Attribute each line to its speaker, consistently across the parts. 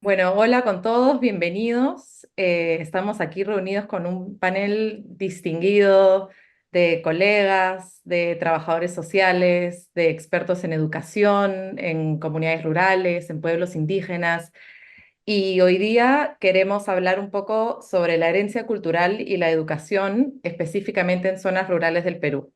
Speaker 1: Bueno, hola con todos, bienvenidos. Estamos aquí reunidos con un panel distinguido de colegas, de trabajadores sociales, de expertos en educación, en comunidades rurales, en pueblos indígenas. Y hoy día queremos hablar un poco sobre la herencia cultural y la educación, específicamente en zonas rurales del Perú.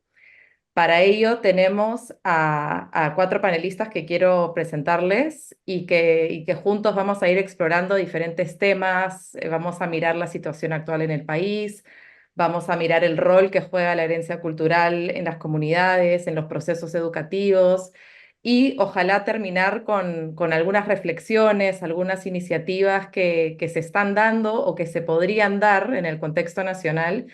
Speaker 1: Para ello tenemos a cuatro panelistas que quiero presentarles y que juntos vamos a ir explorando diferentes temas, vamos a mirar la situación actual en el país, vamos a mirar el rol que juega la herencia cultural en las comunidades, en los procesos educativos y ojalá terminar con algunas reflexiones, algunas iniciativas que se están dando o que se podrían dar en el contexto nacional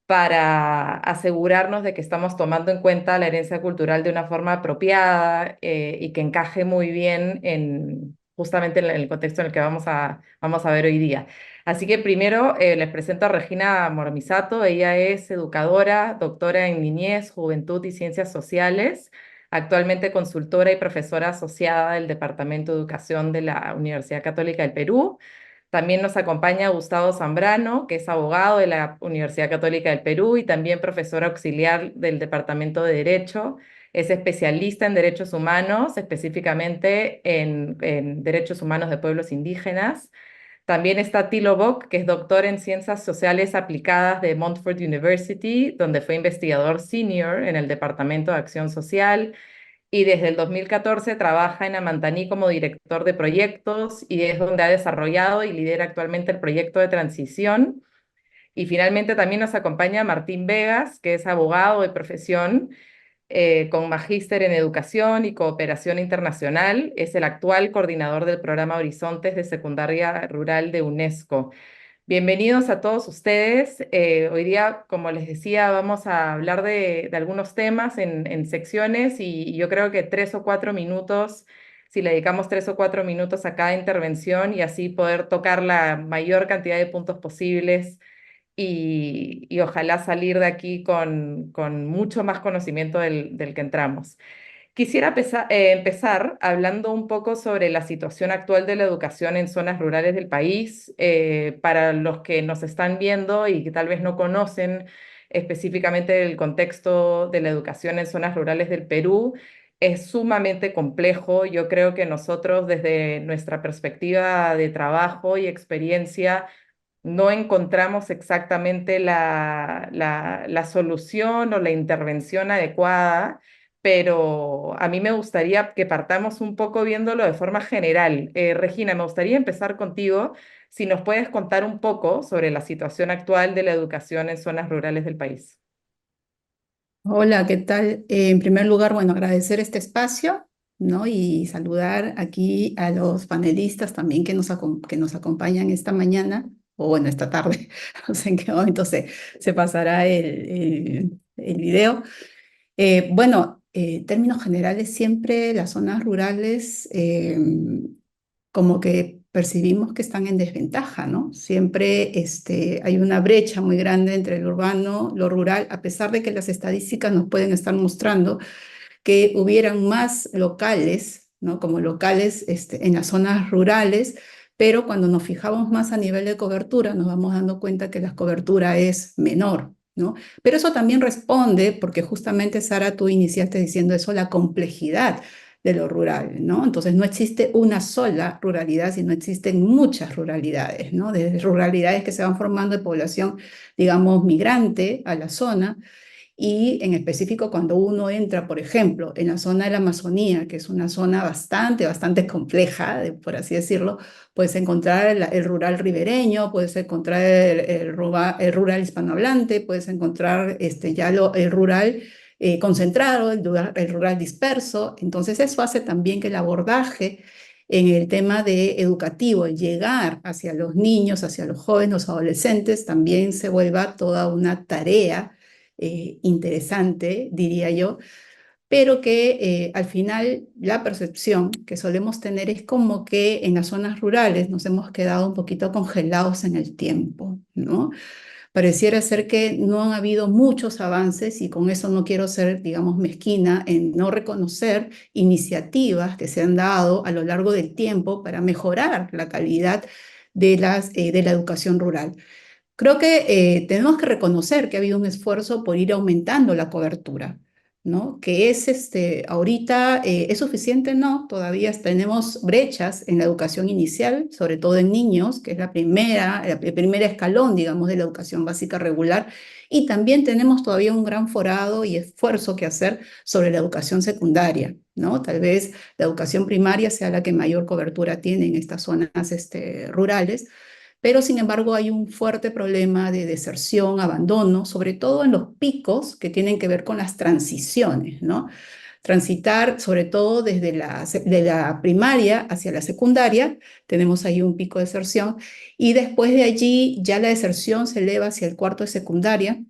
Speaker 1: para asegurarnos de que estamos tomando en cuenta la herencia cultural de una forma apropiada y que encaje muy bien justamente en el contexto en el que vamos a ver hoy día. Así que primero les presento a Regina Moromisato. Ella es educadora, doctora en niñez, juventud y ciencias sociales, actualmente consultora y profesora asociada del Departamento de Educación de la Universidad Católica del Perú. También nos acompaña Gustavo Zambrano, que es abogado de la Universidad Católica del Perú y también profesor auxiliar del Departamento de Derecho. Es especialista en derechos humanos, específicamente en derechos humanos de pueblos indígenas. También está Thilo Bock, que es doctor en ciencias sociales aplicadas de Montfort University, donde fue investigador senior en el Departamento de Acción Social y desde el 2014 trabaja en Amantaní como director de proyectos y es donde ha desarrollado y lidera actualmente el proyecto de transición. Y finalmente también nos acompaña Martín Vegas, que es abogado de profesión con magíster en educación y cooperación internacional. Es el actual coordinador del programa Horizontes de Secundaria Rural de UNESCO. Bienvenidos a todos ustedes. Hoy día, como les decía, vamos a hablar de algunos temas en secciones y yo creo que 3 o 4 minutos, si le dedicamos 3 o 4 minutos a cada intervención y así poder tocar la mayor cantidad de puntos posibles y ojalá salir de aquí con mucho más conocimiento del que entramos. Quisiera empezar hablando un poco sobre la situación actual de la educación en zonas rurales del país. Para los que nos están viendo y que tal vez no conocen específicamente el contexto de la educación en zonas rurales del Perú, es sumamente complejo. Yo creo que nosotros desde nuestra perspectiva de trabajo y experiencia no encontramos exactamente la solución o la intervención adecuada, pero a mí me gustaría que partamos un poco viéndolo de forma general. Regina, me gustaría empezar contigo, si nos puedes contar un poco sobre la situación actual de la educación en zonas rurales del país.
Speaker 2: Hola, ¿qué tal? En primer lugar, bueno, agradecer este espacio, ¿no? Y saludar aquí a los panelistas también que nos acompañan esta mañana, o bueno, esta tarde, no sé en qué momento se pasará el video. Términos generales, siempre las zonas rurales como que percibimos que están en desventaja, ¿no? Siempre hay una brecha muy grande entre lo urbano, lo rural, a pesar de que las estadísticas nos pueden estar mostrando que hubieran más locales, ¿no? Como locales en las zonas rurales, pero cuando nos fijamos más a nivel de cobertura, nos vamos dando cuenta que la cobertura es menor, ¿no? Pero eso también responde, porque justamente Sara, tú iniciaste diciendo eso, la complejidad de lo rural, ¿no? Entonces no existe una sola ruralidad, sino existen muchas ruralidades, ¿no? De ruralidades que se van formando de población, digamos, migrante a la zona, y en específico cuando uno entra, por ejemplo, en la zona de la Amazonía, que es una zona bastante compleja, por así decirlo, puedes encontrar el rural ribereño, puedes encontrar el rural hispanohablante, puedes encontrar el rural concentrado, el rural disperso. Entonces eso hace también que el abordaje en el tema de educativo, el llegar hacia los niños, hacia los jóvenes, los adolescentes, también se vuelva toda una tarea interesante, diría yo, pero que al final la percepción que solemos tener es como que en las zonas rurales nos hemos quedado un poquito congelados en el tiempo, ¿no? Pareciera ser que no han habido muchos avances y con eso no quiero ser, digamos, mezquina en no reconocer iniciativas que se han dado a lo largo del tiempo para mejorar la calidad de la educación rural. Creo que tenemos que reconocer que ha habido un esfuerzo por ir aumentando la cobertura, ¿no? Que es ahorita, ¿es suficiente? No, todavía tenemos brechas en la educación inicial, sobre todo en niños, que es el primer escalón, digamos, de la educación básica regular, y también tenemos todavía un gran forado y esfuerzo que hacer sobre la educación secundaria, ¿no? Tal vez la educación primaria sea la que mayor cobertura tiene en estas zonas rurales, pero sin embargo hay un fuerte problema de deserción, abandono, sobre todo en los picos que tienen que ver con las transiciones, ¿no? Transitar, sobre todo desde de la primaria hacia la secundaria, tenemos ahí un pico de deserción, y después de allí ya la deserción se eleva hacia el cuarto de secundaria,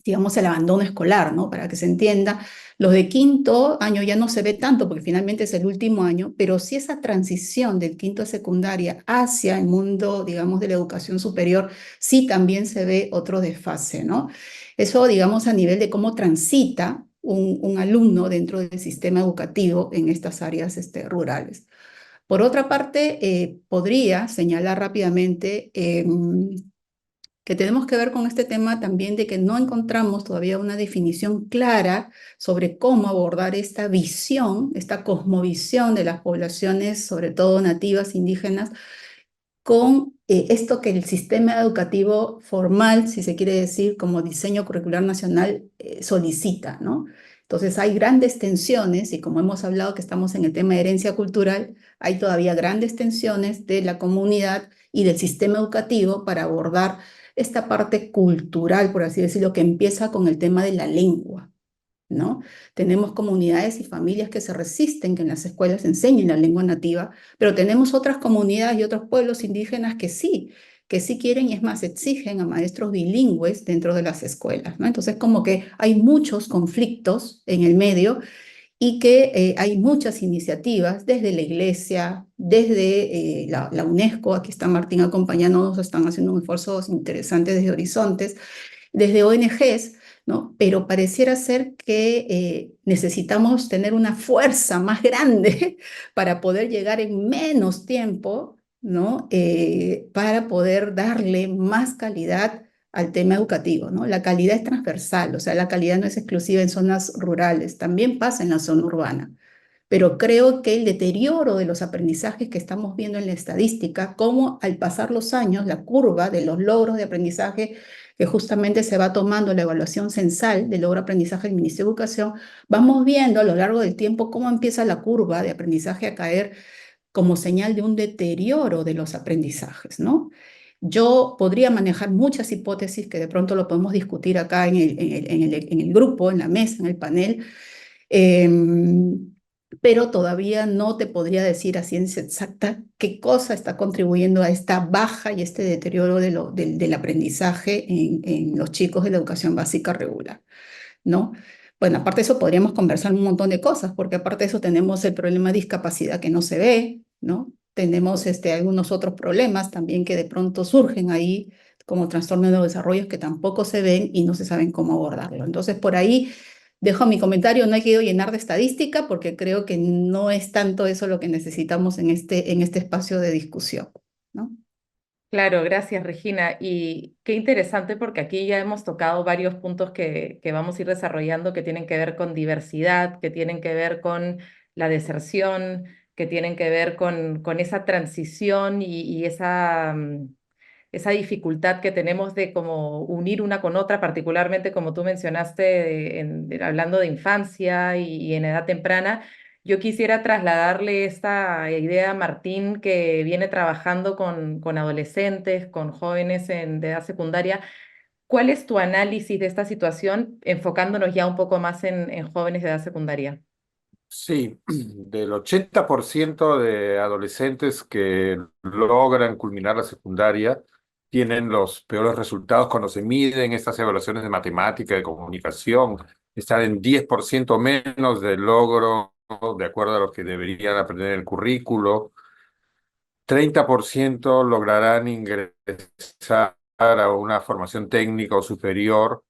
Speaker 2: digamos, el abandono escolar, ¿no? Para que se entienda, los de quinto año ya no se ve tanto porque finalmente es el último año, pero sí esa transición del quinto de secundaria hacia el mundo, digamos, de la educación superior, sí también se ve otro desfase, ¿no? Eso, digamos, a nivel de cómo transita un alumno dentro del sistema educativo en estas áreas rurales. Por otra parte, podría señalar rápidamente que tenemos que ver con este tema también de que no encontramos todavía una definición clara sobre cómo abordar esta visión, esta cosmovisión de las poblaciones, sobre todo nativas, indígenas, con esto que el sistema educativo formal, si se quiere decir, como diseño curricular nacional, solicita, ¿no? Entonces hay grandes tensiones, y como hemos hablado que estamos en el tema de herencia cultural, hay todavía grandes tensiones de la comunidad y del sistema educativo para abordar esta parte cultural, por así decirlo, que empieza con el tema de la lengua, ¿no? Tenemos comunidades y familias que se resisten que en las escuelas se enseñen la lengua nativa, pero tenemos otras comunidades y otros pueblos indígenas que sí quieren y es más, exigen a maestros bilingües dentro de las escuelas, ¿no? Entonces, como que hay muchos conflictos en el medio y que hay muchas iniciativas desde la iglesia, desde la UNESCO, aquí está Martín acompañándonos, están haciendo un esfuerzo interesante desde Horizontes, desde ONGs, ¿no? Pero pareciera ser que necesitamos tener una fuerza más grande para poder llegar en menos tiempo, ¿no? Para poder darle más calidad al tema educativo, ¿no? La calidad es transversal, o sea, la calidad no es exclusiva en zonas rurales, también pasa en la zona urbana. Pero creo que el deterioro de los aprendizajes que estamos viendo en la estadística, como al pasar los años, la curva de los logros de aprendizaje que justamente se va tomando la evaluación censal del logro de aprendizaje del Ministerio de Educación, vamos viendo a lo largo del tiempo cómo empieza la curva de aprendizaje a caer como señal de un deterioro de los aprendizajes, ¿no? Yo podría manejar muchas hipótesis que de pronto lo podemos discutir acá en el grupo, en la mesa, en el panel, pero todavía no te podría decir a ciencia exacta qué cosa está contribuyendo a esta baja y este deterioro del aprendizaje en los chicos de la educación básica regular, ¿no? Bueno, aparte de eso podríamos conversar un montón de cosas, porque aparte de eso tenemos el problema de discapacidad que no se ve, ¿no? Tenemos algunos otros problemas también que de pronto surgen ahí, como trastornos de desarrollo que tampoco se ven y no se saben cómo abordarlo. Entonces, por ahí dejo mi comentario, no he querido llenar de estadística porque creo que no es tanto eso lo que necesitamos en este espacio de discusión, ¿no?
Speaker 1: Claro, gracias Regina. Y qué interesante porque aquí ya hemos tocado varios puntos que vamos a ir desarrollando que tienen que ver con diversidad, que tienen que ver con la deserción, que tienen que ver con esa transición y esa, esa dificultad que tenemos de como unir una con otra, particularmente como tú mencionaste, hablando de infancia y en edad temprana. Yo quisiera trasladarle esta idea a Martín, que viene trabajando con adolescentes, con jóvenes de edad secundaria. ¿Cuál es tu análisis de esta situación, enfocándonos ya un poco más en jóvenes de edad secundaria?
Speaker 3: Sí, del 80% de adolescentes que logran culminar la secundaria tienen los peores resultados cuando se miden estas evaluaciones de matemática, de comunicación, están en 10% menos del logro de acuerdo a lo que deberían aprender en el currículo, 30% lograrán ingresar a una formación técnica o superior,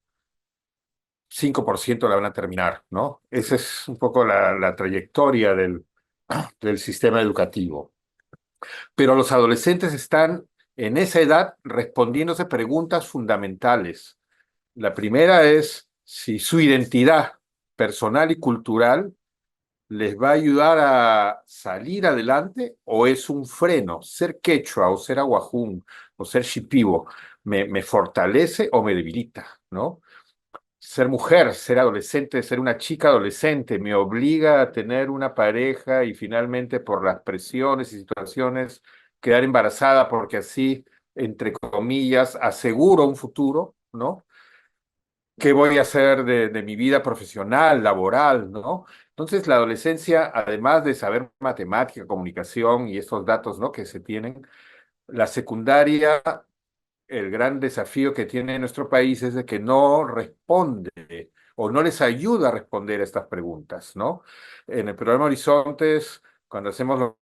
Speaker 3: 5% la van a terminar, ¿no? Esa es un poco la trayectoria del sistema educativo. Pero los adolescentes están en esa edad respondiéndose preguntas fundamentales. La primera es si su identidad personal y cultural les va a ayudar a salir adelante o es un freno. Ser quechua o ser aguajún o ser shipibo me fortalece o me debilita, ¿no? Ser mujer, ser adolescente, ser una chica adolescente me obliga a tener una pareja y finalmente por las presiones y situaciones quedar embarazada porque así, entre comillas, aseguro un futuro, ¿no? ¿Qué voy a hacer de mi vida profesional, laboral, ¿no? Entonces, la adolescencia, además de saber matemática, comunicación y estos datos, ¿no? que se tienen, la secundaria, el gran desafío que tiene nuestro país es de que no responde o no les ayuda a responder a estas preguntas, ¿no? En el programa Horizontes, cuando hacemos los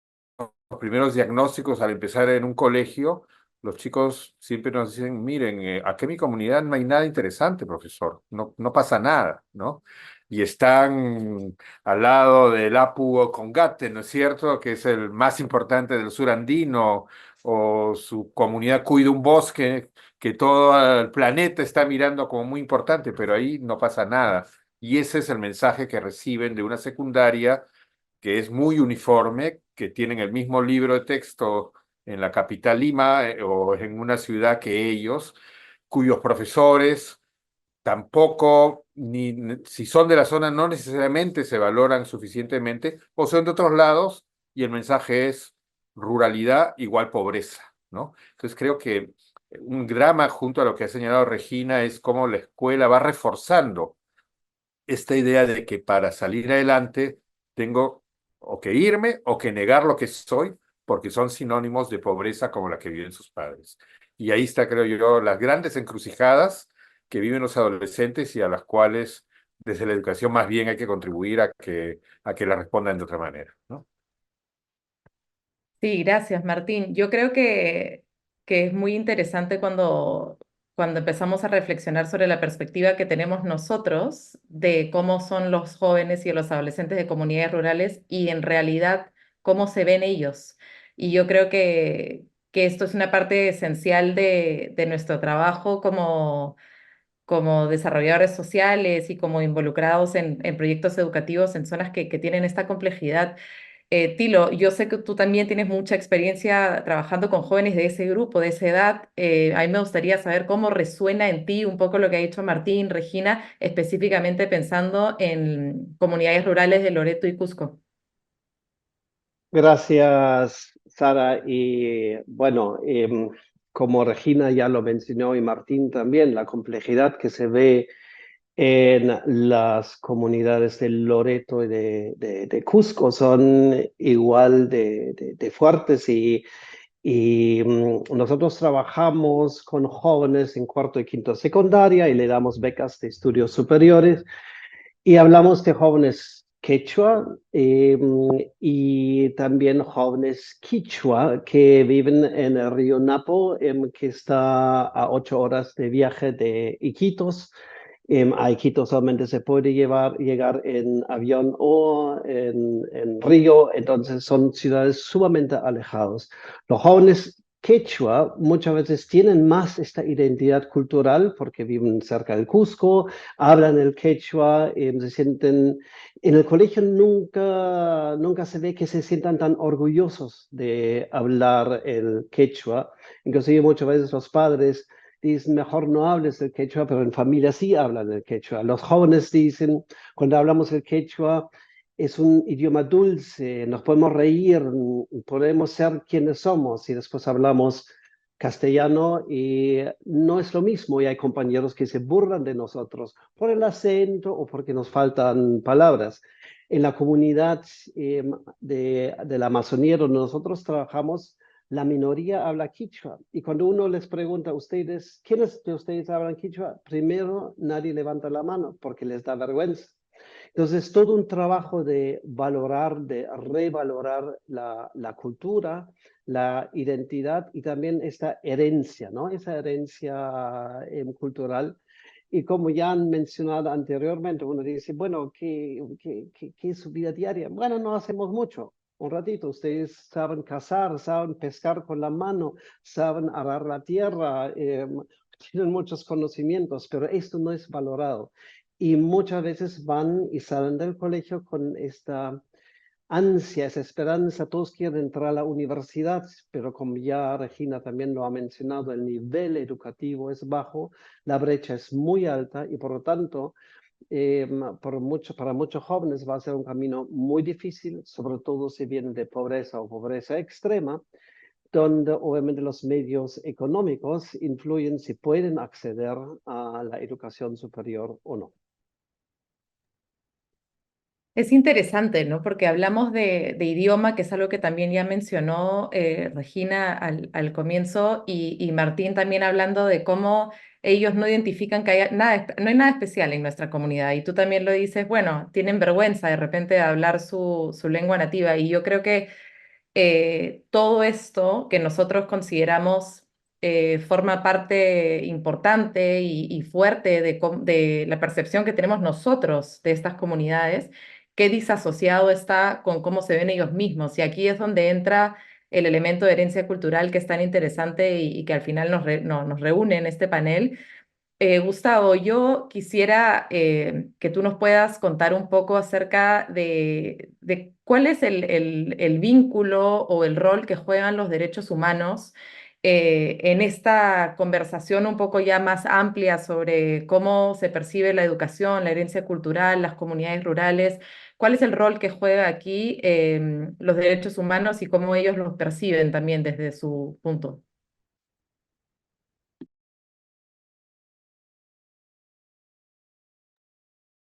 Speaker 3: primeros diagnósticos al empezar en un colegio, los chicos siempre nos dicen, miren, aquí en mi comunidad no hay nada interesante, profesor, no pasa nada, ¿no? Y están al lado del Apu o Congate, ¿no es cierto? Que es el más importante del sur andino, o su comunidad cuida un bosque que todo el planeta está mirando como muy importante, pero ahí no pasa nada. Y ese es el mensaje que reciben de una secundaria que es muy uniforme, que tienen el mismo libro de texto en la capital Lima o en una ciudad que ellos, cuyos profesores tampoco, si son de la zona, no necesariamente se valoran suficientemente, o son de otros lados, y el mensaje es ruralidad igual pobreza, ¿no? Entonces creo que un drama junto a lo que ha señalado Regina es cómo la escuela va reforzando esta idea de que para salir adelante tengo o que irme o que negar lo que soy, porque son sinónimos de pobreza como la que viven sus padres. Y ahí está, creo yo, las grandes encrucijadas que viven los adolescentes y a las cuales desde la educación más bien hay que contribuir a que la respondan de otra manera, ¿no?
Speaker 1: Sí, gracias, Martín. Yo creo que es muy interesante cuando empezamos a reflexionar sobre la perspectiva que tenemos nosotros de cómo son los jóvenes y los adolescentes de comunidades rurales y en realidad cómo se ven ellos. Y yo creo que esto es una parte esencial de nuestro trabajo como desarrolladores sociales y como involucrados en proyectos educativos en zonas que tienen esta complejidad. Tilo, yo sé que tú también tienes mucha experiencia trabajando con jóvenes de ese grupo, de esa edad. A mí me gustaría saber cómo resuena en ti un poco lo que ha dicho Martín, Regina, específicamente pensando en comunidades rurales de Loreto y Cusco.
Speaker 4: Gracias, Sara. Y bueno, como Regina ya lo mencionó y Martín también, la complejidad que se ve en las comunidades de Loreto y de Cusco son igual de fuertes y nosotros trabajamos con jóvenes en cuarto y quinto secundaria y le damos becas de estudios superiores y hablamos de jóvenes quechua y también jóvenes quichua que viven en el río Napo, que está a 8 horas de viaje de Iquitos. A Iquitos solamente se puede llegar en avión o en río, entonces son ciudades sumamente alejadas. Los jóvenes quechua muchas veces tienen más esta identidad cultural porque viven cerca del Cusco, hablan el quechua, se sienten, en el colegio nunca se ve que se sientan tan orgullosos de hablar el quechua, inclusive muchas veces los padres dicen, mejor no hables el quechua, pero en familia sí hablan el quechua. Los jóvenes dicen, cuando hablamos el quechua, es un idioma dulce, nos podemos reír, podemos ser quienes somos y después hablamos castellano y no es lo mismo y hay compañeros que se burlan de nosotros por el acento o porque nos faltan palabras. En la comunidad de la Amazonía donde nosotros trabajamos, la minoría habla quichua y cuando uno les pregunta a ustedes, ¿quiénes de ustedes hablan quichua? Primero nadie levanta la mano porque les da vergüenza. Entonces, todo un trabajo de valorar, de revalorar la cultura, la identidad y también esta herencia, ¿no? Esa herencia cultural. Y como ya han mencionado anteriormente, uno dice, bueno, ¿qué es su vida diaria? Bueno, no hacemos mucho. Un ratito, ustedes saben cazar, saben pescar con la mano, saben arar la tierra, tienen muchos conocimientos, pero esto no es valorado. Y muchas veces van y salen del colegio con esta ansia, esa esperanza, todos quieren entrar a la universidad, pero como ya Regina también lo ha mencionado, el nivel educativo es bajo, la brecha es muy alta y por lo tanto, para muchos jóvenes va a ser un camino muy difícil, sobre todo si vienen de pobreza o pobreza extrema, donde obviamente los medios económicos influyen si pueden acceder a la educación superior o no.
Speaker 1: Es interesante, ¿no? Porque hablamos de idioma, que es algo que también ya mencionó Regina al comienzo, y Martín también hablando de cómo ellos no identifican que haya nada, no hay nada especial en nuestra comunidad. Y tú también lo dices, bueno, tienen vergüenza de repente de hablar su lengua nativa. Y yo creo que todo esto que nosotros consideramos forma parte importante y fuerte de la percepción que tenemos nosotros de estas comunidades, qué disasociado está con cómo se ven ellos mismos. Y aquí es donde entra el elemento de herencia cultural que es tan interesante y que al final nos reúne en este panel. Gustavo, yo quisiera que tú nos puedas contar un poco acerca de cuál es el vínculo o el rol que juegan los derechos humanos en esta conversación un poco ya más amplia sobre cómo se percibe la educación, la herencia cultural, las comunidades rurales. ¿Cuál es el rol que juega aquí los derechos humanos y cómo ellos los perciben también desde su punto?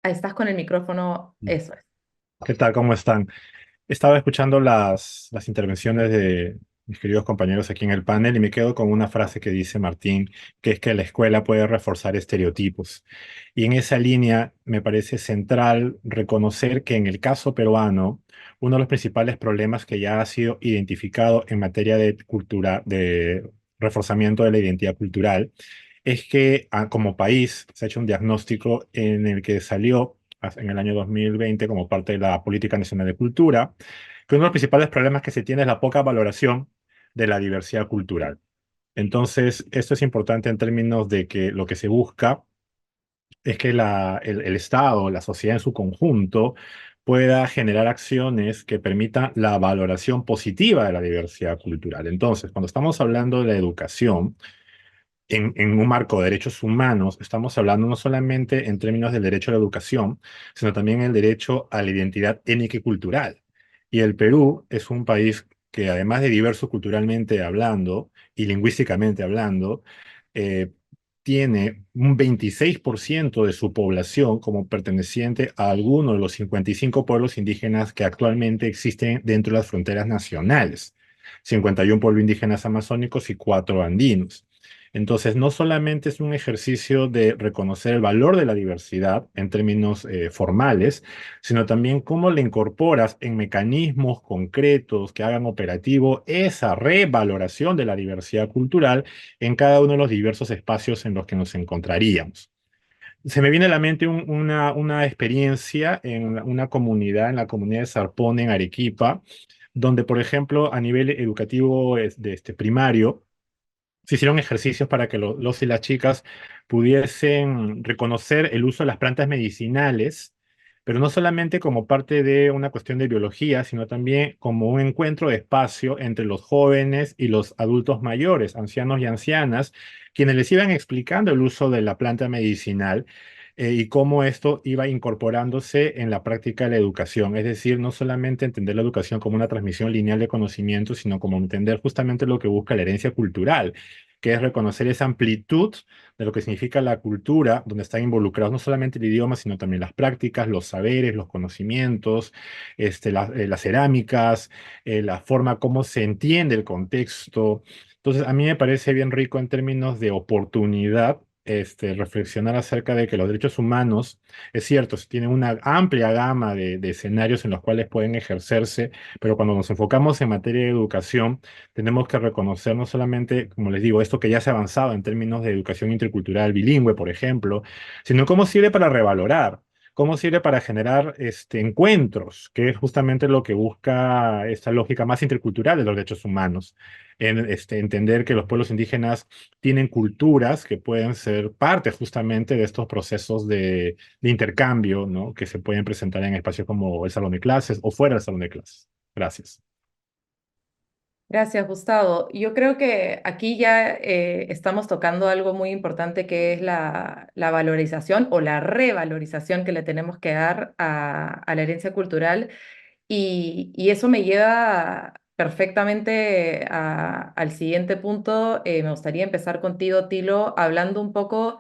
Speaker 1: Ahí estás con el micrófono, eso es.
Speaker 5: ¿Qué tal? ¿Cómo están? Estaba escuchando las intervenciones de mis queridos compañeros aquí en el panel y me quedo con una frase que dice Martín, que es que la escuela puede reforzar estereotipos. Y en esa línea me parece central reconocer que en el caso peruano, uno de los principales problemas que ya ha sido identificado en materia de cultura, de reforzamiento de la identidad cultural, es que como país se ha hecho un diagnóstico en el que salió en el año 2020 como parte de la Política Nacional de Cultura, que uno de los principales problemas que se tiene es la poca valoración de la diversidad cultural. Entonces, esto es importante en términos de que lo que se busca es que el Estado, la sociedad en su conjunto, pueda generar acciones que permitan la valoración positiva de la diversidad cultural. Entonces, cuando estamos hablando de la educación, en un marco de derechos humanos, estamos hablando no solamente en términos del derecho a la educación, sino también el derecho a la identidad étnica y cultural. Y el Perú es un país que, además de diverso culturalmente hablando y lingüísticamente hablando, eh, tiene un 26% de su población como perteneciente a alguno de los 55 pueblos indígenas que actualmente existen dentro de las fronteras nacionales. 51 pueblos indígenas amazónicos y 4 andinos. Entonces, no solamente es un ejercicio de reconocer el valor de la diversidad en términos formales, sino también cómo le incorporas en mecanismos concretos que hagan operativo esa revaloración de la diversidad cultural en cada uno de los diversos espacios en los que nos encontraríamos. Se me viene a la mente una experiencia en una comunidad, en la comunidad de Sarpón, en Arequipa, donde, por ejemplo, a nivel educativo primario, se hicieron ejercicios para que los y las chicas pudiesen reconocer el uso de las plantas medicinales, pero no solamente como parte de una cuestión de biología, sino también como un encuentro de espacio entre los jóvenes y los adultos mayores, ancianos y ancianas, quienes les iban explicando el uso de la planta medicinal. Y cómo esto iba incorporándose en la práctica de la educación. Es decir, no solamente entender la educación como una transmisión lineal de conocimiento, sino como entender justamente lo que busca la herencia cultural, que es reconocer esa amplitud de lo que significa la cultura, donde están involucrados no solamente el idioma, sino también las prácticas, los saberes, los conocimientos, las cerámicas, la forma como se entiende el contexto. Entonces, a mí me parece bien rico en términos de oportunidad reflexionar acerca de que los derechos humanos, es cierto, tienen una amplia gama de escenarios en los cuales pueden ejercerse, pero cuando nos enfocamos en materia de educación, tenemos que reconocer no solamente, como les digo, esto que ya se ha avanzado en términos de educación intercultural bilingüe, por ejemplo, sino cómo sirve para revalorar. ¿Cómo sirve para generar encuentros? Que es justamente lo que busca esta lógica más intercultural de los derechos humanos. Entender que los pueblos indígenas tienen culturas que pueden ser parte justamente de estos procesos de intercambio, ¿no? Que se pueden presentar en espacios como el salón de clases o fuera del salón de clases. Gracias.
Speaker 1: Gracias, Gustavo. Yo creo que aquí ya estamos tocando algo muy importante que es la valorización o la revalorización que le tenemos que dar a la herencia cultural y eso me lleva perfectamente al siguiente punto. Me gustaría empezar contigo, Tilo, hablando un poco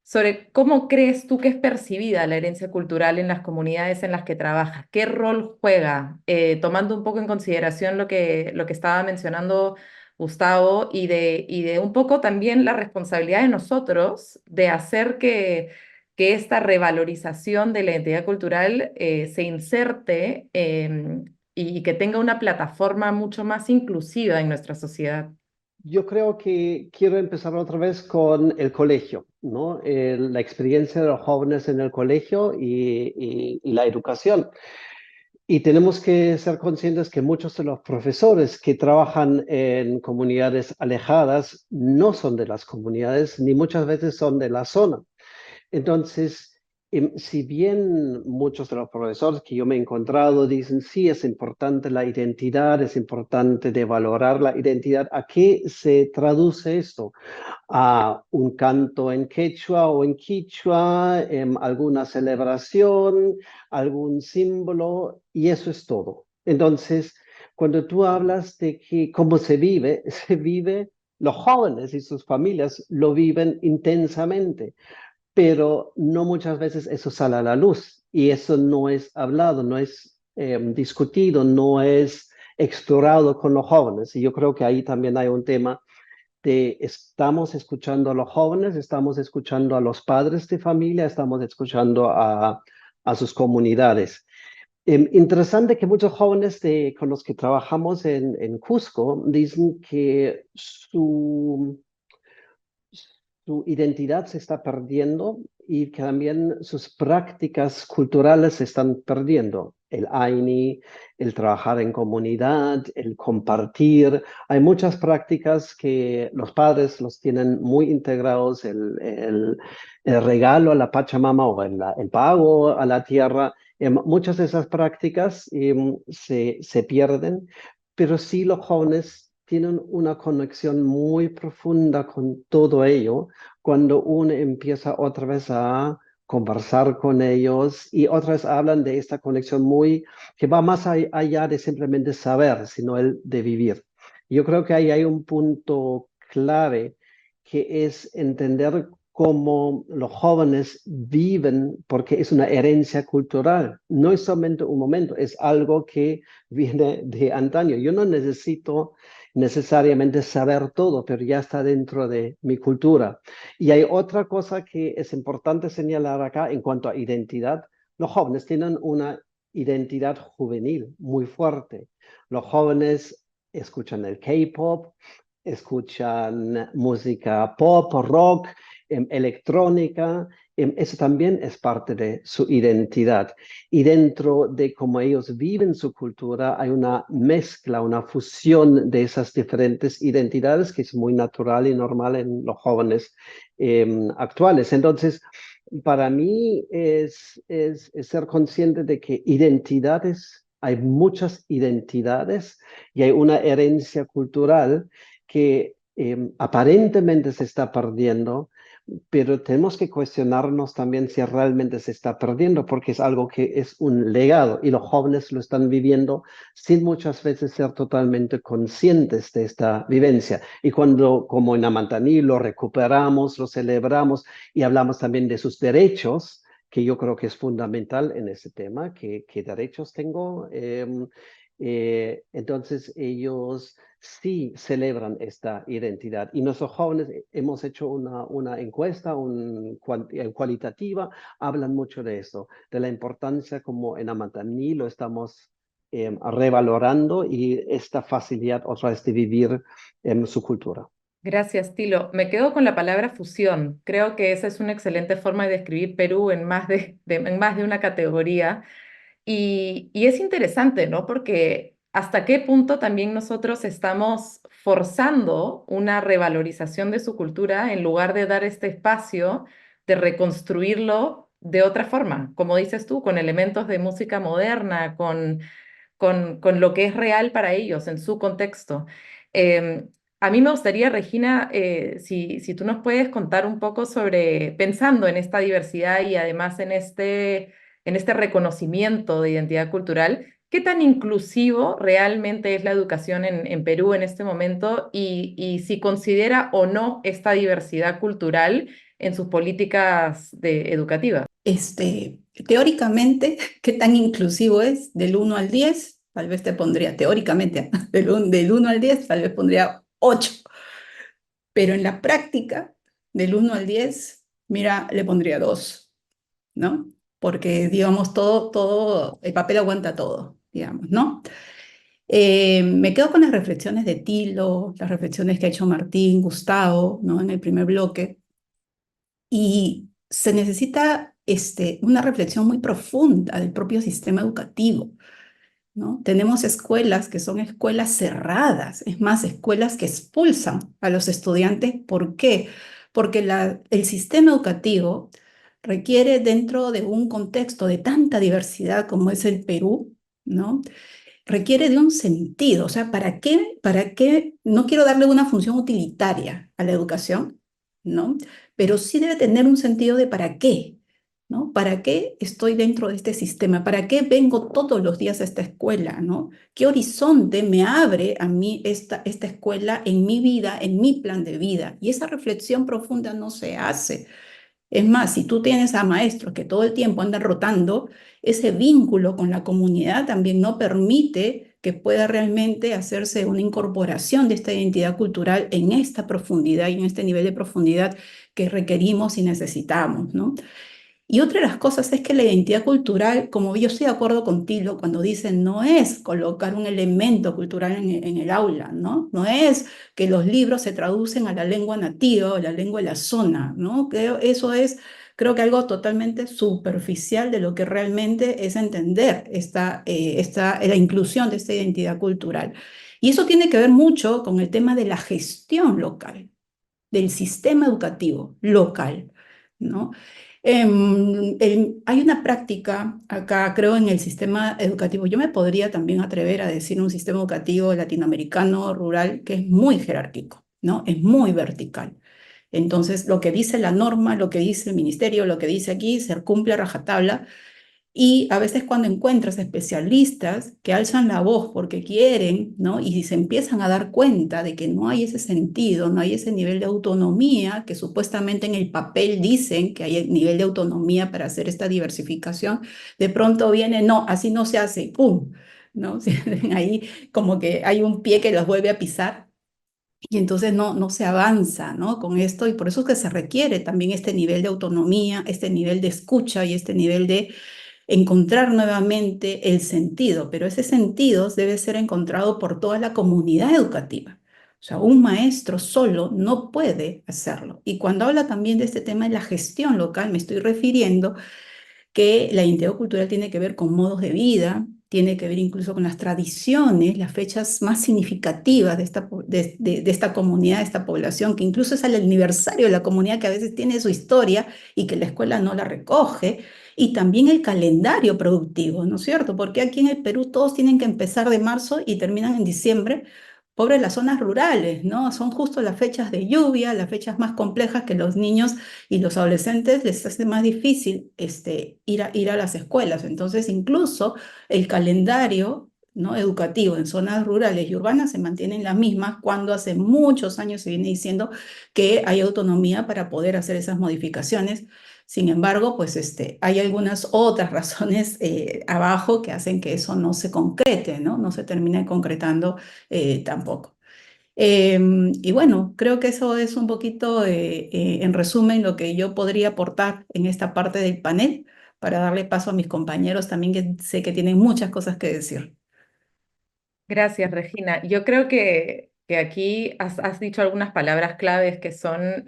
Speaker 1: sobre cómo crees tú que es percibida la herencia cultural en las comunidades en las que trabajas. ¿Qué rol juega? Tomando un poco en consideración lo que estaba mencionando Gustavo y de un poco también la responsabilidad de nosotros de hacer que esta revalorización de la identidad cultural se inserte y que tenga una plataforma mucho más inclusiva en nuestra sociedad.
Speaker 4: Yo creo que quiero empezar otra vez con el colegio, ¿no? La experiencia de los jóvenes en el colegio y la educación. Y tenemos que ser conscientes que muchos de los profesores que trabajan en comunidades alejadas no son de las comunidades ni muchas veces son de la zona. Entonces, si bien muchos de los profesores que yo me he encontrado dicen, sí, es importante la identidad, es importante de valorar la identidad, ¿a qué se traduce esto? A un canto en quechua o en quichua, alguna celebración, algún símbolo, y eso es todo. Entonces, cuando tú hablas de que cómo se vive, los jóvenes y sus familias lo viven intensamente, pero no muchas veces eso sale a la luz y eso no es hablado, no es discutido, no es explorado con los jóvenes. Y yo creo que ahí también hay un tema de estamos escuchando a los jóvenes, estamos escuchando a los padres de familia, estamos escuchando a sus comunidades. Interesante que muchos jóvenes con los que trabajamos en Cusco dicen que su identidad se está perdiendo y que también sus prácticas culturales se están perdiendo. El AINI, el trabajar en comunidad, el compartir. Hay muchas prácticas que los padres los tienen muy integrados, el regalo a la Pachamama o el pago a la tierra. Muchas de esas prácticas se pierden, pero sí los jóvenes tienen una conexión muy profunda con todo ello cuando uno empieza otra vez a conversar con ellos y otra vez hablan de esta conexión que va más allá de simplemente saber, sino el de vivir. Yo creo que ahí hay un punto clave que es entender cómo los jóvenes viven, porque es una herencia cultural. No es solamente un momento, es algo que viene de antaño. Yo no necesito necesariamente saber todo, pero ya está dentro de mi cultura. Y hay otra cosa que es importante señalar acá en cuanto a identidad. Los jóvenes tienen una identidad juvenil muy fuerte. Los jóvenes escuchan el K-pop, escuchan música pop, rock, electrónica. Eso también es parte de su identidad. Y dentro de cómo ellos viven su cultura, hay una mezcla, una fusión de esas diferentes identidades que es muy natural y normal en los jóvenes actuales. Entonces, para mí es ser consciente de que hay muchas identidades y hay una herencia cultural que aparentemente se está perdiendo, pero tenemos que cuestionarnos también si realmente se está perdiendo, porque es algo que es un legado y los jóvenes lo están viviendo sin muchas veces ser totalmente conscientes de esta vivencia. Y cuando, como en Amantaní, lo recuperamos, lo celebramos y hablamos también de sus derechos, que yo creo que es fundamental en ese tema, qué derechos tengo. Entonces ellos sí celebran esta identidad. Y nuestros jóvenes hemos hecho una encuesta cualitativa, hablan mucho de eso, de la importancia como en Amatamí lo estamos revalorando y esta facilidad otra vez de vivir su cultura.
Speaker 1: Gracias, Tilo. Me quedo con la palabra fusión. Creo que esa es una excelente forma de describir Perú en en más de una categoría. Y es interesante, ¿no? Porque hasta qué punto también nosotros estamos forzando una revalorización de su cultura en lugar de dar este espacio de reconstruirlo de otra forma, como dices tú, con elementos de música moderna, con lo que es real para ellos en su contexto. Em, a mí me gustaría, Regina, si tú nos puedes contar un poco sobre, pensando en esta diversidad y además en este reconocimiento de identidad cultural, ¿qué tan inclusivo realmente es la educación en Perú en este momento y si considera o no esta diversidad cultural en sus políticas educativas?
Speaker 2: Teóricamente, ¿qué tan inclusivo es? Del 1 al 10, tal vez te pondría, teóricamente, del 1 al 10, tal vez pondría 8. Pero en la práctica, del 1 al 10, mira, le pondría 2, ¿no? Porque, digamos, el papel aguanta todo, digamos, ¿no? Me quedo con las reflexiones de Tilo, las reflexiones que ha hecho Martín, Gustavo, ¿no? En el primer bloque. Y se necesita una reflexión muy profunda del propio sistema educativo, ¿no? Tenemos escuelas que son escuelas cerradas, es más, escuelas que expulsan a los estudiantes. ¿Por qué? Porque el sistema educativo requiere, dentro de un contexto de tanta diversidad como es el Perú, ¿no? Requiere de un sentido. O sea, ¿para qué? ¿Para qué? No quiero darle una función utilitaria a la educación, ¿no? Pero sí debe tener un sentido de para qué, ¿no? ¿Para qué estoy dentro de este sistema? ¿Para qué vengo todos los días a esta escuela, ¿no? ¿Qué horizonte me abre a mí esta escuela en mi vida, en mi plan de vida? Y esa reflexión profunda no se hace. Es más, si tú tienes a maestros que todo el tiempo andan rotando, ese vínculo con la comunidad también no permite que pueda realmente hacerse una incorporación de esta identidad cultural en esta profundidad y en este nivel de profundidad que requerimos y necesitamos, ¿no? Y otra de las cosas es que la identidad cultural, como yo estoy de acuerdo contigo cuando dicen, no es colocar un elemento cultural en el aula, ¿no? No es que los libros se traducen a la lengua nativa o la lengua de la zona, ¿no? Creo que algo totalmente superficial de lo que realmente es entender la inclusión de esta identidad cultural. Y eso tiene que ver mucho con el tema de la gestión local, del sistema educativo local, ¿no? Hay una práctica acá, creo, en el sistema educativo. Yo me podría también atrever a decir un sistema educativo latinoamericano rural que es muy jerárquico, ¿no? Es muy vertical. Entonces, lo que dice la norma, lo que dice el ministerio, lo que dice aquí, se cumple a rajatabla. Y a veces cuando encuentras especialistas que alzan la voz porque quieren, ¿no? Y se empiezan a dar cuenta de que no hay ese sentido, no hay ese nivel de autonomía que supuestamente en el papel dicen que hay el nivel de autonomía para hacer esta diversificación, de pronto viene, no, así no se hace, ¡pum! ¿No? Ahí como que hay un pie que los vuelve a pisar. Y entonces no se avanza, ¿no? Con esto, y por eso es que se requiere también este nivel de autonomía, este nivel de escucha y este nivel de encontrar nuevamente el sentido, pero ese sentido debe ser encontrado por toda la comunidad educativa. O sea, un maestro solo no puede hacerlo. Y cuando habla también de este tema de la gestión local, me estoy refiriendo que la identidad cultural tiene que ver con modos de vida, tiene que ver incluso con las tradiciones, las fechas más significativas de esta comunidad, de esta población, que incluso es el aniversario de la comunidad que a veces tiene su historia y que la escuela no la recoge, y también el calendario productivo, ¿no es cierto? Porque aquí en el Perú todos tienen que empezar de marzo y terminan en diciembre. Pobres las zonas rurales, ¿no? Son justo las fechas de lluvia, las fechas más complejas que los niños y los adolescentes les hace más difícil ir a las escuelas. Entonces, incluso el calendario, ¿no? educativo en zonas rurales y urbanas se mantienen las mismas cuando hace muchos años se viene diciendo que hay autonomía para poder hacer esas modificaciones, Sin embargo, pues hay algunas otras razones abajo que hacen que eso no se concrete, ¿no? No se termine concretando tampoco. Y bueno, creo que eso es un poquito, en resumen, lo que yo podría aportar en esta parte del panel para darle paso a mis compañeros también que sé que tienen muchas cosas que decir.
Speaker 1: Gracias, Regina. Yo creo que aquí has dicho algunas palabras claves que son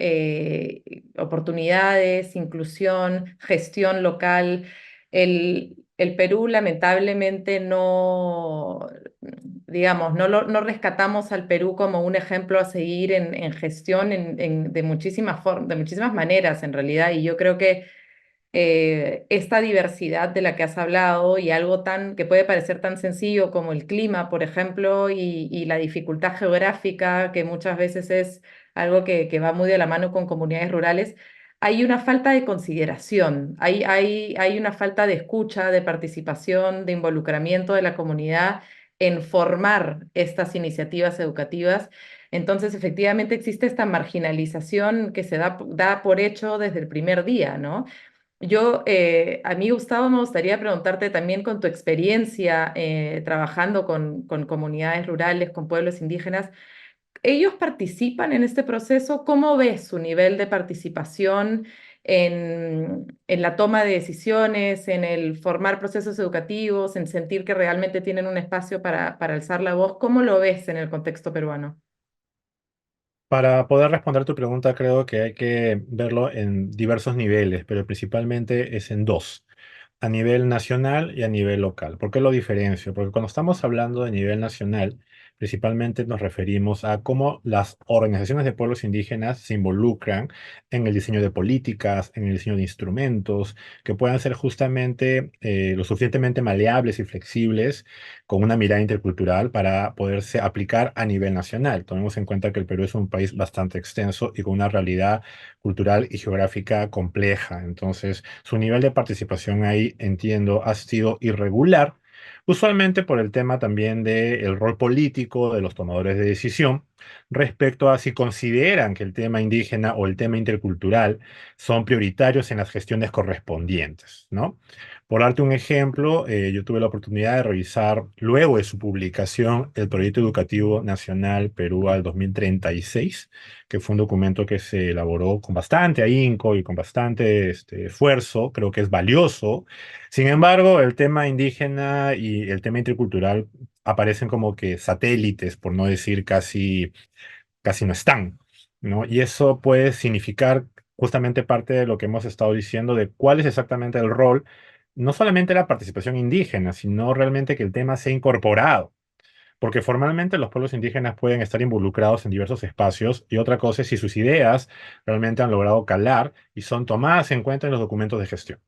Speaker 1: oportunidades, inclusión, gestión local. El Perú lamentablemente no, digamos, no rescatamos al Perú como un ejemplo a seguir en gestión de de muchísimas maneras en realidad. Y yo creo que esta diversidad de la que has hablado y algo tan que puede parecer tan sencillo como el clima, por ejemplo, y la dificultad geográfica, que muchas veces es algo que va muy de la mano con comunidades rurales, hay una falta de consideración, hay una falta de escucha, de participación, de involucramiento de la comunidad en formar estas iniciativas educativas. Entonces, efectivamente, existe esta marginalización que se da por hecho desde el primer día, ¿no? A mí, Gustavo, me gustaría preguntarte también con tu experiencia trabajando con comunidades rurales, con pueblos indígenas. ¿Ellos participan en este proceso? ¿Cómo ves su nivel de participación en la toma de decisiones, en el formar procesos educativos, en sentir que realmente tienen un espacio para alzar la voz? ¿Cómo lo ves en el contexto peruano?
Speaker 5: Para poder responder tu pregunta, creo que hay que verlo en diversos niveles, pero principalmente es en dos: a nivel nacional y a nivel local. ¿Por qué lo diferencio? Porque cuando estamos hablando de nivel nacional, principalmente nos referimos a cómo las organizaciones de pueblos indígenas se involucran en el diseño de políticas, en el diseño de instrumentos, que puedan ser justamente lo suficientemente maleables y flexibles con una mirada intercultural para poderse aplicar a nivel nacional. Tomemos en cuenta que el Perú es un país bastante extenso y con una realidad cultural y geográfica compleja. Entonces, su nivel de participación ahí, entiendo, ha sido irregular, usualmente por el tema también del rol político de los tomadores de decisión respecto a si consideran que el tema indígena o el tema intercultural son prioritarios en las gestiones correspondientes, ¿no? Por darte un ejemplo, yo tuve la oportunidad de revisar, luego de su publicación, el Proyecto Educativo Nacional Perú al 2036, que fue un documento que se elaboró con bastante ahínco y con bastante esfuerzo. Creo que es valioso. Sin embargo, el tema indígena y el tema intercultural aparecen como que satélites, por no decir casi no están, ¿no? Y eso puede significar justamente parte de lo que hemos estado diciendo de cuál es exactamente el rol, no solamente la participación indígena, sino realmente que el tema sea incorporado. Porque formalmente los pueblos indígenas pueden estar involucrados en diversos espacios, y otra cosa es si sus ideas realmente han logrado calar y son tomadas en cuenta en los documentos de gestión.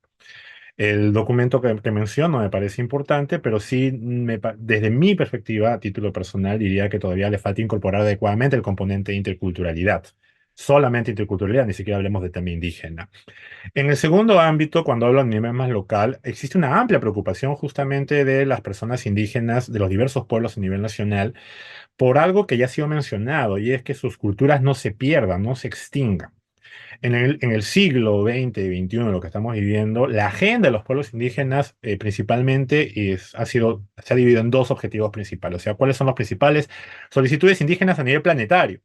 Speaker 5: El documento que menciono me parece importante, pero sí, desde mi perspectiva, a título personal, diría que todavía le falta incorporar adecuadamente el componente de interculturalidad. Solamente interculturalidad, ni siquiera hablemos de tema indígena. En el segundo ámbito, cuando hablo a nivel más local, existe una amplia preocupación justamente de las personas indígenas de los diversos pueblos a nivel nacional por algo que ya ha sido mencionado, y es que sus culturas no se pierdan, no se extingan. En el siglo XX y XXI, lo que estamos viviendo, la agenda de los pueblos indígenas principalmente se ha dividido en dos objetivos principales. O sea, ¿cuáles son los principales? Solicitudes indígenas a nivel planetario: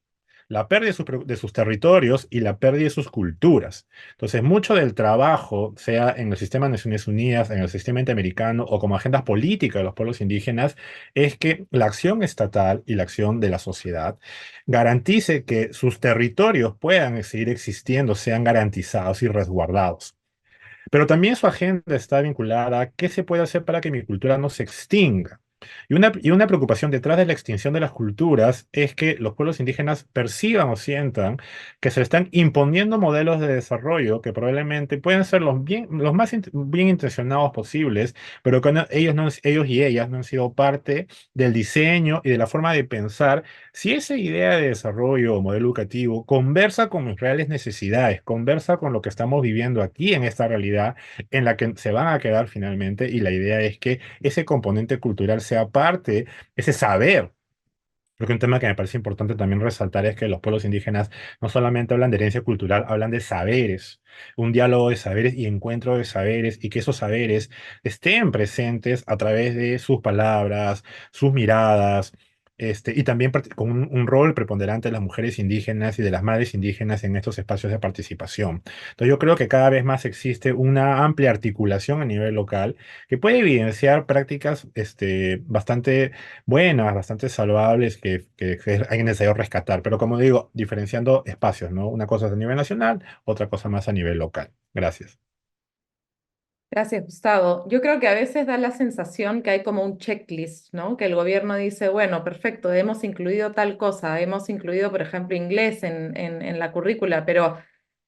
Speaker 5: la pérdida de sus territorios y la pérdida de sus culturas. Entonces, mucho del trabajo, sea en el sistema de Naciones Unidas, en el sistema interamericano o como agendas políticas de los pueblos indígenas, es que la acción estatal y la acción de la sociedad garantice que sus territorios puedan seguir existiendo, sean garantizados y resguardados. Pero también su agenda está vinculada a qué se puede hacer para que mi cultura no se extinga. Y una preocupación detrás de la extinción de las culturas es que los pueblos indígenas perciban o sientan que se le están imponiendo modelos de desarrollo que probablemente pueden ser los más bien intencionados posibles, pero que ellos y ellas no han sido parte del diseño y de la forma de pensar si esa idea de desarrollo o modelo educativo conversa con mis reales necesidades, conversa con lo que estamos viviendo aquí en esta realidad en la que se van a quedar finalmente. Y la idea es que ese componente cultural sea parte, ese saber Porque un tema que me parece importante también resaltar es que los pueblos indígenas no solamente hablan de herencia cultural, hablan de saberes, un diálogo de saberes y encuentro de saberes, y que esos saberes estén presentes a través de sus palabras, sus miradas, y también con un rol preponderante de las mujeres indígenas y de las madres indígenas en estos espacios de participación. Entonces yo creo que cada vez más existe una amplia articulación a nivel local que puede evidenciar prácticas bastante buenas, bastante salvables que hay necesario rescatar. Pero como digo, diferenciando espacios, ¿no? Una cosa es a nivel nacional, otra cosa más a nivel local. Gracias.
Speaker 1: Gracias, Gustavo. Yo creo que a veces da la sensación que hay como un checklist, ¿no? Que el gobierno dice, bueno, perfecto, hemos incluido tal cosa, hemos incluido, por ejemplo, inglés en la currícula, pero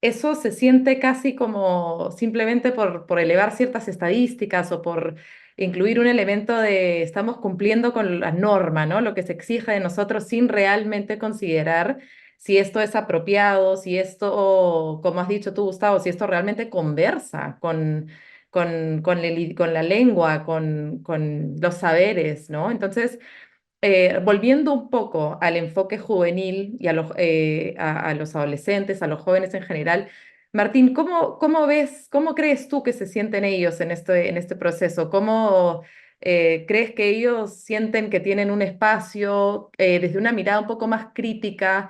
Speaker 1: eso se siente casi como simplemente por elevar ciertas estadísticas o por incluir un elemento de estamos cumpliendo con la norma, ¿no? Lo que se exige de nosotros sin realmente considerar si esto es apropiado, si esto, como has dicho tú, Gustavo, si esto realmente conversa con la lengua, con los saberes, ¿no? Entonces, volviendo un poco al enfoque juvenil y a los adolescentes, a los jóvenes en general, Martín, ¿cómo ves, cómo crees tú que se sienten ellos en este proceso? ¿Cómo crees que ellos sienten que tienen un espacio desde una mirada un poco más crítica?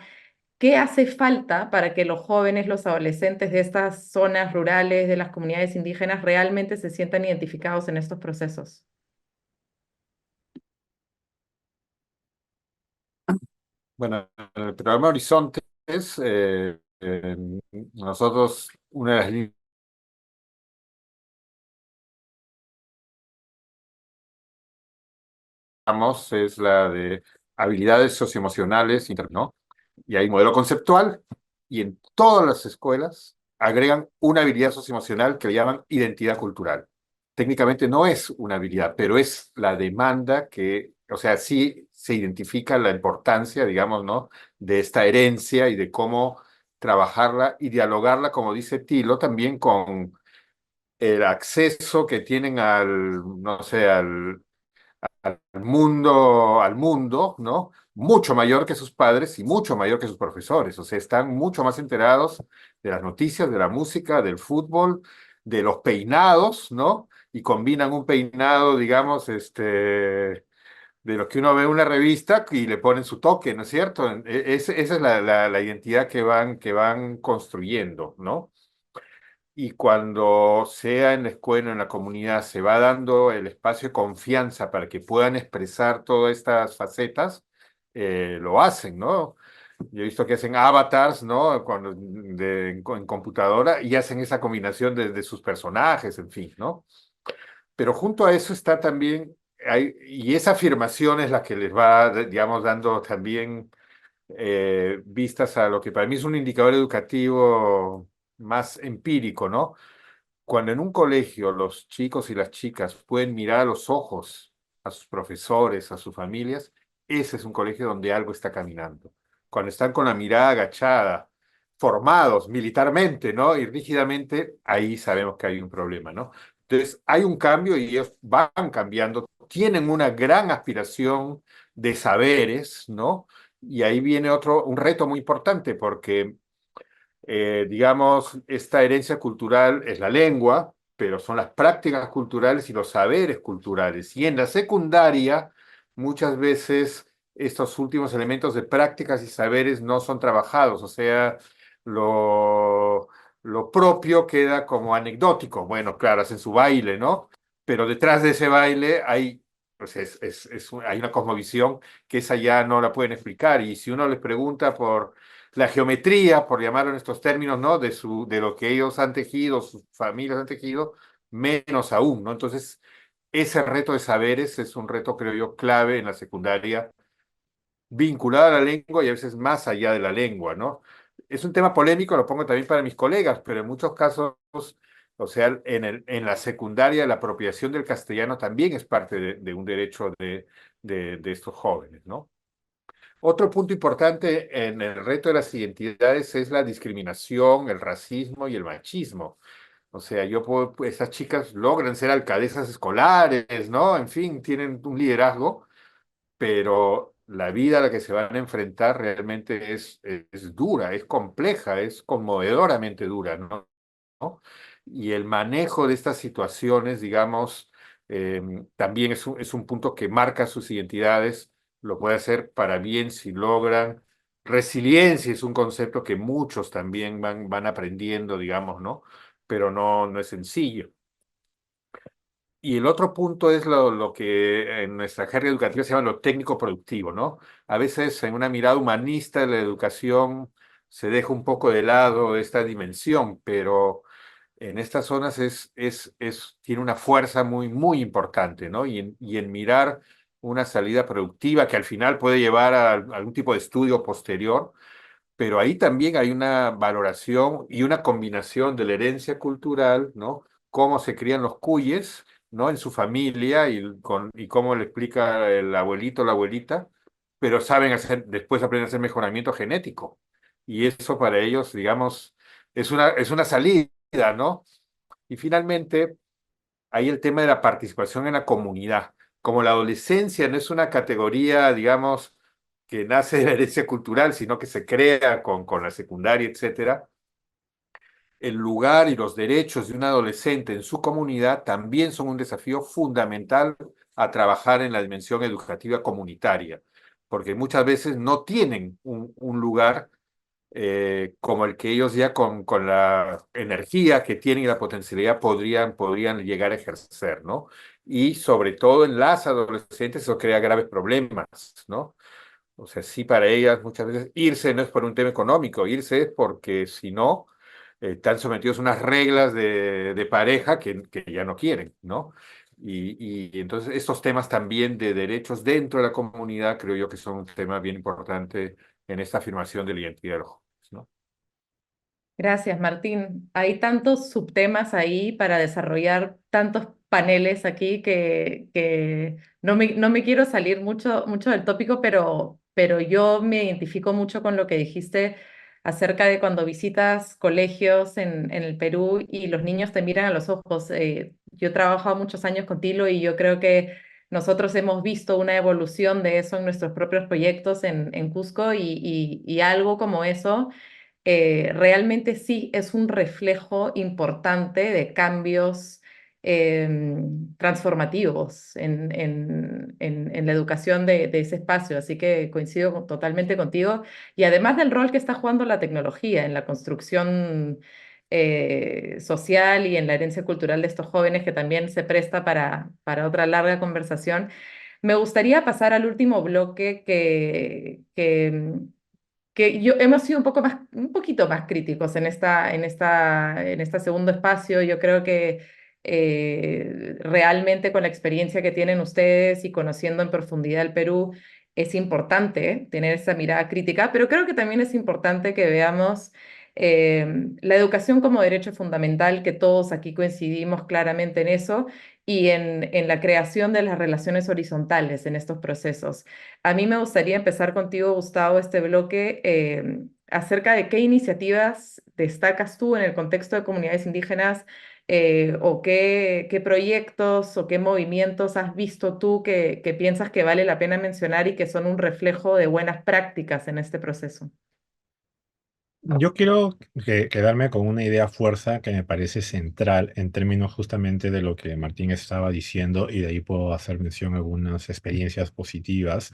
Speaker 1: ¿Qué hace falta para que los jóvenes, los adolescentes de estas zonas rurales, de las comunidades indígenas, realmente se sientan identificados en estos procesos?
Speaker 3: Bueno, en el programa Horizontes, nosotros, una de las líneas que damos es la de habilidades socioemocionales, ¿no? Y hay modelo conceptual, y en todas las escuelas agregan una habilidad socioemocional que le llaman identidad cultural. Técnicamente no es una habilidad, pero es la demanda que, o sea, sí se identifica la importancia, digamos, ¿no? De esta herencia y de cómo trabajarla y dialogarla, como dice Tilo, también con el acceso que tienen al, no sé, al mundo, ¿no? Mucho mayor que sus padres y mucho mayor que sus profesores. O sea, están mucho más enterados de las noticias, de la música, del fútbol, de los peinados, ¿no? Y combinan un peinado, digamos, de lo que uno ve en una revista y le ponen su toque, ¿no es cierto? Esa es la identidad que van construyendo, ¿no? Y cuando sea en la escuela, en la comunidad, se va dando el espacio de confianza para que puedan expresar todas estas facetas, lo hacen, ¿no? Yo he visto que hacen avatars, ¿no? En computadora y hacen esa combinación de sus personajes, en fin, ¿no? Pero junto a eso está también, y esa afirmación es la que les va, digamos, dando también vistas a lo que para mí es un indicador educativo más empírico, ¿no? Cuando en un colegio los chicos y las chicas pueden mirar a los ojos a sus profesores, a sus familias, ese es un colegio donde algo está caminando. Cuando están con la mirada agachada, formados militarmente, ¿no? Y rígidamente, ahí sabemos que hay un problema, ¿no? Entonces, hay un cambio y ellos van cambiando, tienen una gran aspiración de saberes, ¿no? Y ahí viene un reto muy importante, porque digamos, esta herencia cultural es la lengua, pero son las prácticas culturales y los saberes culturales. Y en la secundaria, muchas veces estos últimos elementos de prácticas y saberes no son trabajados, o sea, lo, lo propio queda como anecdótico. Bueno, claro, hacen su baile, ¿no? Pero detrás de ese baile hay, pues hay una cosmovisión que esa ya no la pueden explicar. Y si uno les pregunta por la geometría, por llamarlo en estos términos, ¿no? De lo que ellos han tejido, sus familias han tejido, menos aún, ¿no? Entonces, ese reto de saberes es un reto, creo yo, clave en la secundaria, vinculado a la lengua y a veces más allá de la lengua, ¿no? Es un tema polémico, lo pongo también para mis colegas, pero en muchos casos, o sea, en la secundaria, la apropiación del castellano también es parte de un derecho de estos jóvenes, ¿no? Otro punto importante en el reto de las identidades es la discriminación, el racismo y el machismo. O sea, pues, esas chicas logran ser alcaldesas escolares, ¿no? En fin, tienen un liderazgo, pero la vida a la que se van a enfrentar realmente es dura, es compleja, es conmovedoramente dura, ¿no? ¿No? Y el manejo de estas situaciones, digamos, también es un punto que marca sus identidades, lo puede hacer para bien si logran. Resiliencia es un concepto que muchos también van aprendiendo, digamos, ¿no? Pero no es sencillo. Y el otro punto es lo que en nuestra jerga educativa se llama lo técnico productivo, ¿no? A veces en una mirada humanista de la educación se deja un poco de lado esta dimensión, pero en estas zonas tiene una fuerza muy importante, ¿no? Y en mirar una salida productiva que al final puede llevar a algún tipo de estudio posterior, pero ahí también hay una valoración y una combinación de la herencia cultural, ¿no? Cómo se crían los cuyes, ¿no? En su familia y cómo le explica el abuelito o la abuelita, pero saben después aprenden a hacer mejoramiento genético. Y eso para ellos, digamos, es una salida, ¿no? Y finalmente, hay el tema de la participación en la comunidad. Como la adolescencia no es una categoría, digamos, que nace de la herencia cultural, sino que se crea con la secundaria, etcétera, el lugar y los derechos de un adolescente en su comunidad también son un desafío fundamental a trabajar en la dimensión educativa comunitaria, porque muchas veces no tienen un lugar como el que ellos ya con la energía que tienen y la potencialidad podrían llegar a ejercer, ¿no? Y sobre todo en las adolescentes eso crea graves problemas, ¿no? O sea, sí, para ellas muchas veces irse no es por un tema económico, irse es porque si no, están sometidos a unas reglas de pareja que ya no quieren, ¿no? Y entonces estos temas también de derechos dentro de la comunidad creo yo que son un tema bien importante en esta afirmación de la identidad de los jóvenes, ¿no?
Speaker 1: Gracias, Martín. Hay tantos subtemas ahí para desarrollar tantos paneles aquí que no me quiero salir mucho del tópico, pero yo me identifico mucho con lo que dijiste acerca de cuando visitas colegios en el Perú y los niños te miran a los ojos. Yo he trabajado muchos años con Tilo y yo creo que nosotros hemos visto una evolución de eso en nuestros propios proyectos en Cusco y algo como eso realmente sí es un reflejo importante de cambios transformativos en la educación de ese espacio. Así que coincido totalmente contigo. Y además del rol que está jugando la tecnología en la construcción social y en la herencia cultural de estos jóvenes, que también se presta para otra larga conversación. Me gustaría pasar al último bloque que hemos sido un poquito más críticos en este segundo espacio. Yo creo que realmente con la experiencia que tienen ustedes y conociendo en profundidad el Perú, es importante tener esa mirada crítica, pero creo que también es importante que veamos la educación como derecho fundamental, que todos aquí coincidimos claramente en eso, y en la creación de las relaciones horizontales en estos procesos. A mí me gustaría empezar contigo, Gustavo, este bloque acerca de qué iniciativas destacas tú en el contexto de comunidades indígenas o qué proyectos o qué movimientos has visto tú que piensas que vale la pena mencionar y que son un reflejo de buenas prácticas en este proceso.
Speaker 5: Yo quiero quedarme con una idea fuerza que me parece central en términos justamente de lo que Martín estaba diciendo y de ahí puedo hacer mención a algunas experiencias positivas.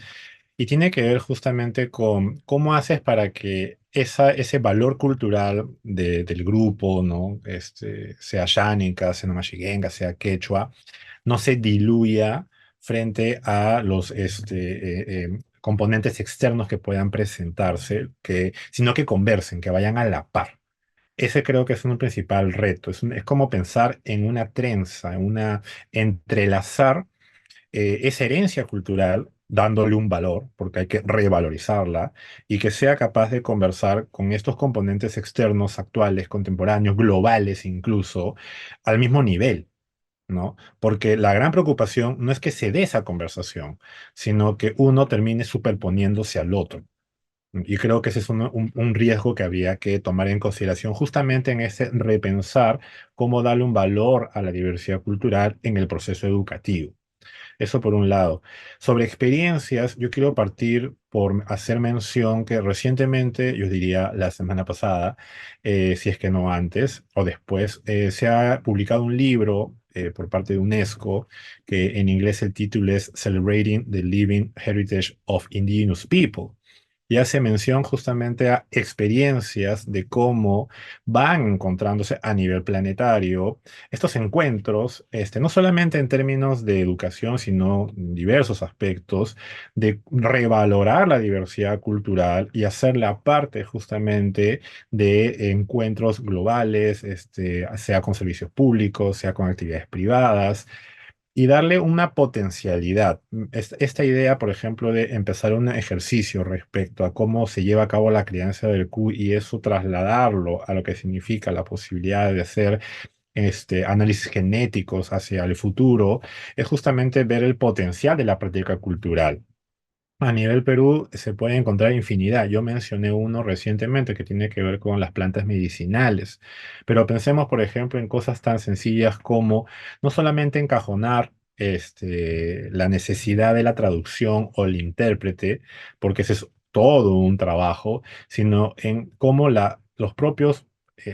Speaker 5: Y tiene que ver justamente con cómo haces para que ese valor cultural del grupo, ¿no? Sea Xánica, sea Nomashigenga, sea Quechua, no se diluya frente a los componentes externos que puedan presentarse, sino que conversen, que vayan a la par. Ese creo que es un principal reto. Es como pensar en una trenza, entrelazar esa herencia cultural, dándole un valor, porque hay que revalorizarla, y que sea capaz de conversar con estos componentes externos, actuales, contemporáneos, globales incluso, al mismo nivel. ¿No? Porque la gran preocupación no es que se dé esa conversación, sino que uno termine superponiéndose al otro. Y creo que ese es un riesgo que había que tomar en consideración justamente en ese repensar cómo darle un valor a la diversidad cultural en el proceso educativo. Eso por un lado. Sobre experiencias, yo quiero partir por hacer mención que recientemente, yo diría la semana pasada, si es que no antes o después, se ha publicado un libro por parte de UNESCO, que en inglés el título es Celebrating the Living Heritage of Indigenous People. Y hace mención justamente a experiencias de cómo van encontrándose a nivel planetario estos encuentros, no solamente en términos de educación, sino en diversos aspectos, de revalorar la diversidad cultural y hacerla parte justamente de encuentros globales, sea con servicios públicos, sea con actividades privadas y darle una potencialidad. Esta idea, por ejemplo, de empezar un ejercicio respecto a cómo se lleva a cabo la crianza del Q y eso trasladarlo a lo que significa la posibilidad de hacer análisis genéticos hacia el futuro, es justamente ver el potencial de la práctica cultural. A nivel Perú se puede encontrar infinidad. Yo mencioné uno recientemente que tiene que ver con las plantas medicinales, pero pensemos, por ejemplo, en cosas tan sencillas como no solamente encajonar la necesidad de la traducción o el intérprete, porque ese es todo un trabajo, sino en cómo los propios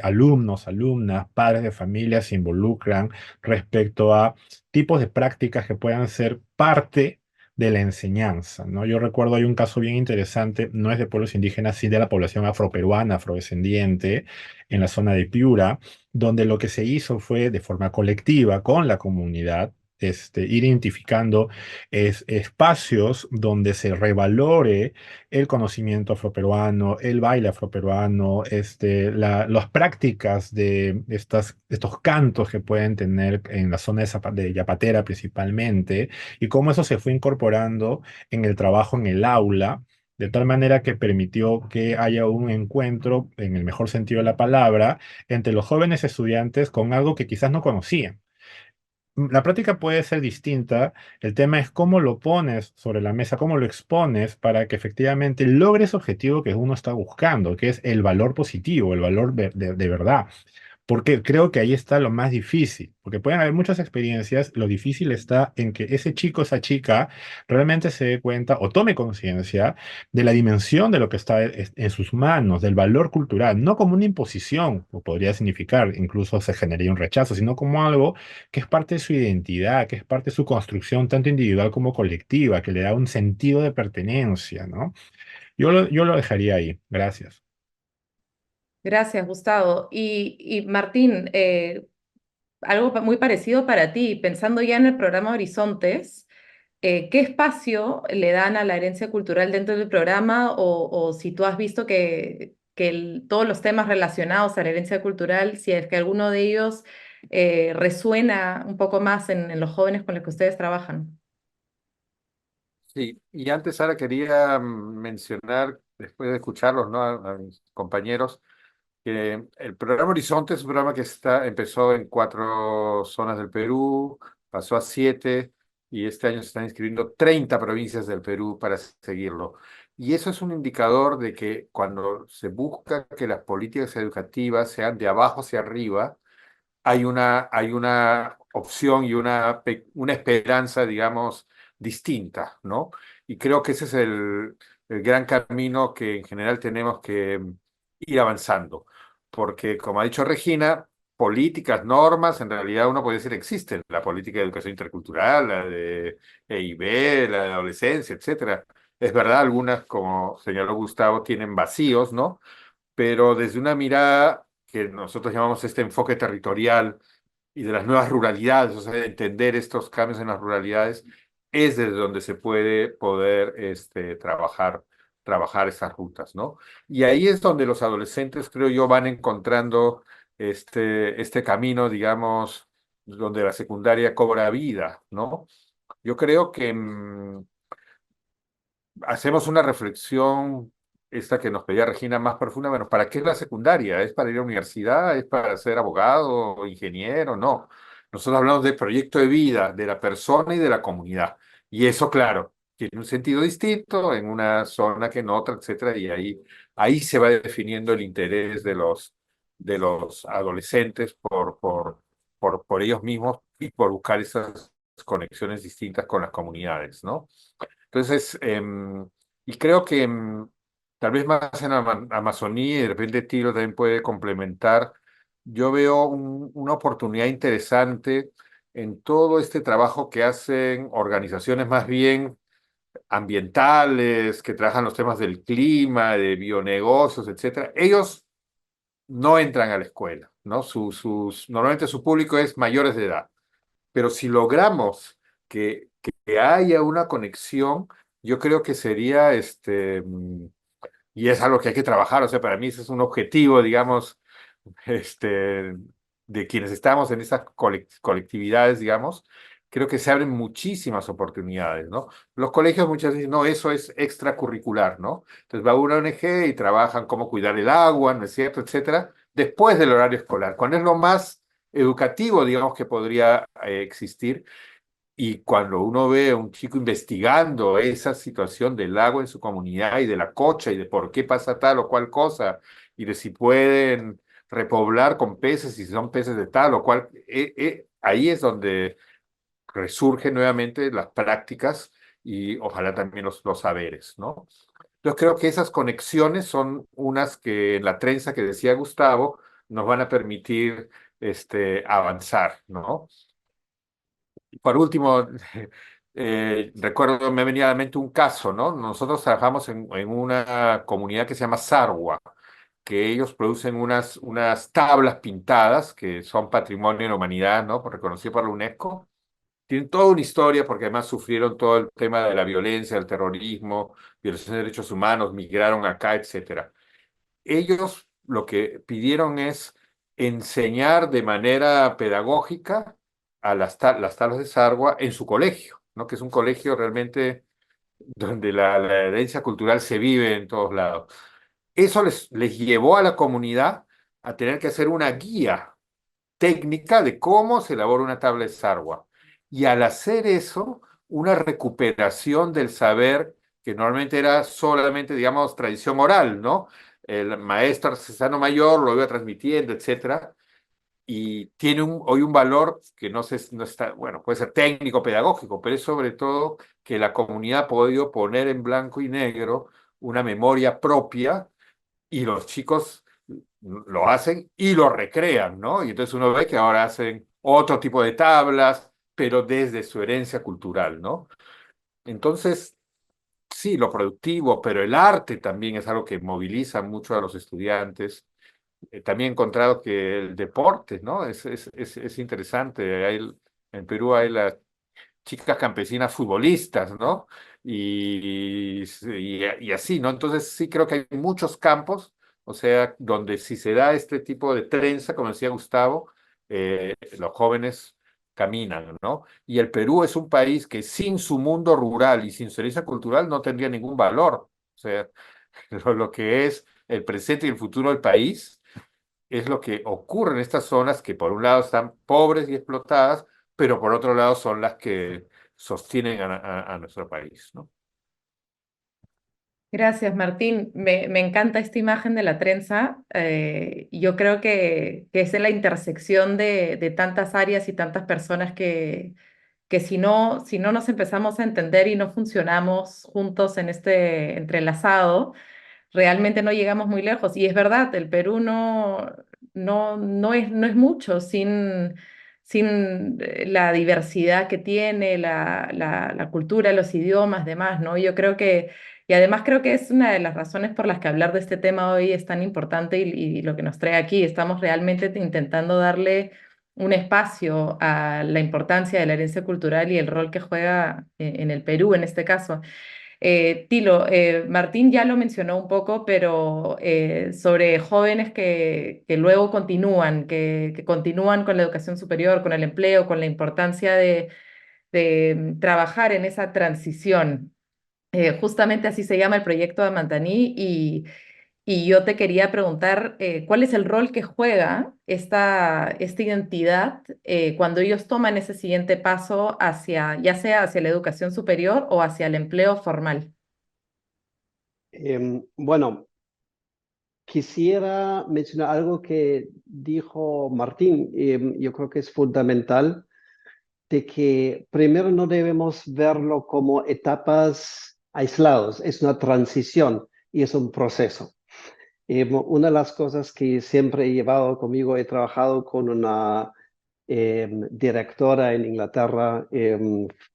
Speaker 5: alumnos, alumnas, padres de familia se involucran respecto a tipos de prácticas que puedan ser parte de la enseñanza, ¿no? Yo recuerdo hay un caso bien interesante, no es de pueblos indígenas, sí de la población afroperuana, afrodescendiente, en la zona de Piura, donde lo que se hizo fue de forma colectiva con la comunidad, ir identificando espacios donde se revalore el conocimiento afroperuano, el baile afroperuano, las prácticas de estos cantos que pueden tener en la zona de Yapatera principalmente, y cómo eso se fue incorporando en el trabajo en el aula, de tal manera que permitió que haya un encuentro, en el mejor sentido de la palabra, entre los jóvenes estudiantes con algo que quizás no conocían. La práctica puede ser distinta, el tema es cómo lo pones sobre la mesa, cómo lo expones para que efectivamente logres ese objetivo que uno está buscando, que es el valor positivo, el valor de verdad. Porque creo que ahí está lo más difícil, porque pueden haber muchas experiencias, lo difícil está en que ese chico, esa chica, realmente se dé cuenta o tome conciencia de la dimensión de lo que está en sus manos, del valor cultural, no como una imposición, o podría significar, incluso se generaría un rechazo, sino como algo que es parte de su identidad, que es parte de su construcción, tanto individual como colectiva, que le da un sentido de pertenencia, ¿no? Yo lo dejaría ahí. Gracias.
Speaker 1: Gracias, Gustavo. Y Martín, algo muy parecido para ti, pensando ya en el programa Horizontes, ¿qué espacio le dan a la herencia cultural dentro del programa? O si tú has visto que todos los temas relacionados a la herencia cultural, si es que alguno de ellos resuena un poco más en los jóvenes con los que ustedes trabajan.
Speaker 3: Sí, y antes, Sara, quería mencionar, después de escucharlos, ¿no? A mis compañeros, que el programa Horizonte es un programa que empezó en 4 zonas del Perú, pasó a 7 y este año se están inscribiendo 30 provincias del Perú para seguirlo. Y eso es un indicador de que cuando se busca que las políticas educativas sean de abajo hacia arriba, hay una opción y una esperanza, digamos, distinta, ¿no? Y creo que ese es el gran camino que en general tenemos que ir avanzando, porque como ha dicho Regina, políticas, normas, en realidad uno puede decir existen, la política de educación intercultural, la de EIB, la de adolescencia, etcétera. Es verdad, algunas, como señaló Gustavo, tienen vacíos, ¿no? Pero desde una mirada que nosotros llamamos este enfoque territorial y de las nuevas ruralidades, o sea, de entender estos cambios en las ruralidades, es desde donde se puede poder trabajar esas rutas, ¿no? Y ahí es donde los adolescentes, creo yo, van encontrando este camino, digamos, donde la secundaria cobra vida, ¿no? Yo creo que hacemos una reflexión, esta que nos pedía Regina, más profunda. Bueno, ¿para qué es la secundaria? ¿Es para ir a la universidad? ¿Es para ser abogado o ingeniero? No. Nosotros hablamos del proyecto de vida de la persona y de la comunidad. Y eso, claro, tiene un sentido distinto en una zona que en otra, etcétera. Y ahí se va definiendo el interés de los adolescentes por ellos mismos y por buscar esas conexiones distintas con las comunidades, ¿no? Entonces, y creo que tal vez más en Amazonía, y de repente Tilo también puede complementar, yo veo una oportunidad interesante en todo este trabajo que hacen organizaciones más bien ambientales, que trabajan los temas del clima, de bionegocios, etcétera. Ellos no entran a la escuela, ¿no? Normalmente su público es mayores de edad, pero si logramos que haya una conexión, yo creo que sería, y es algo que hay que trabajar, o sea, para mí ese es un objetivo, digamos, este, de quienes estamos en esas colectividades, digamos, creo que se abren muchísimas oportunidades, ¿no? Los colegios muchas veces dicen, no, eso es extracurricular, ¿no? Entonces va una ONG y trabajan cómo cuidar el agua, ¿no es cierto?, etcétera, después del horario escolar, cuando es lo más educativo, digamos, que podría existir. Y cuando uno ve a un chico investigando esa situación del agua en su comunidad y de la cocha y de por qué pasa tal o cual cosa y de si pueden repoblar con peces y si son peces de tal o cual, ahí es donde resurgen nuevamente las prácticas y ojalá también los saberes, ¿no? Yo creo que esas conexiones son unas que en la trenza que decía Gustavo nos van a permitir avanzar, ¿no? Por último, recuerdo, me venía a la mente un caso, ¿no? Nosotros trabajamos en una comunidad que se llama Sarwa, que ellos producen unas tablas pintadas que son patrimonio de la humanidad, ¿no? Reconocido por la UNESCO. Tienen toda una historia porque además sufrieron todo el tema de la violencia, el terrorismo, violación de derechos humanos, migraron acá, etcétera. Ellos lo que pidieron es enseñar de manera pedagógica a las tablas de Sarwa en su colegio, ¿no? Que es un colegio realmente donde la herencia cultural se vive en todos lados. Eso les llevó a la comunidad a tener que hacer una guía técnica de cómo se elabora una tabla de Sarwa. Y al hacer eso, una recuperación del saber que normalmente era solamente, digamos, tradición oral, ¿no? El maestro artesano mayor lo iba transmitiendo, etcétera, y tiene hoy un valor que no está, bueno, puede ser técnico, pedagógico, pero es sobre todo que la comunidad ha podido poner en blanco y negro una memoria propia y los chicos lo hacen y lo recrean, ¿no? Y entonces uno ve que ahora hacen otro tipo de tablas, pero desde su herencia cultural, ¿no? Entonces, sí, lo productivo, pero el arte también es algo que moviliza mucho a los estudiantes. También he encontrado que el deporte, ¿no? Es interesante. En Perú hay las chicas campesinas futbolistas, ¿no? Y así, ¿no? Entonces sí creo que hay muchos campos, o sea, donde si se da este tipo de trenza, como decía Gustavo, los jóvenes caminan, ¿no? Y el Perú es un país que sin su mundo rural y sin su herencia cultural no tendría ningún valor. O sea, lo que es el presente y el futuro del país es lo que ocurre en estas zonas que por un lado están pobres y explotadas, pero por otro lado son las que sostienen a nuestro país, ¿no?
Speaker 1: Gracias, Martín. Me encanta esta imagen de la trenza. Yo creo que es la intersección de tantas áreas y tantas personas que si no nos empezamos a entender y no funcionamos juntos en este entrelazado, realmente no llegamos muy lejos. Y es verdad, el Perú no es mucho sin la diversidad que tiene, la cultura, los idiomas, demás, ¿no? Yo creo y además creo que es una de las razones por las que hablar de este tema hoy es tan importante y lo que nos trae aquí. Estamos realmente intentando darle un espacio a la importancia de la herencia cultural y el rol que juega en el Perú en este caso. Tilo, Martín ya lo mencionó un poco, pero sobre jóvenes que luego continúan, que continúan con la educación superior, con el empleo, con la importancia de trabajar en esa transición. Justamente así se llama el proyecto de Amantaní y yo te quería preguntar, ¿cuál es el rol que juega esta identidad cuando ellos toman ese siguiente paso hacia, ya sea hacia la educación superior o hacia el empleo formal?
Speaker 4: Bueno, quisiera mencionar algo que dijo Martín. Yo creo que es fundamental. de que primero no debemos verlo como etapas aisladas, es una transición y es un proceso. Una de las cosas que siempre he llevado conmigo, he trabajado con una directora en Inglaterra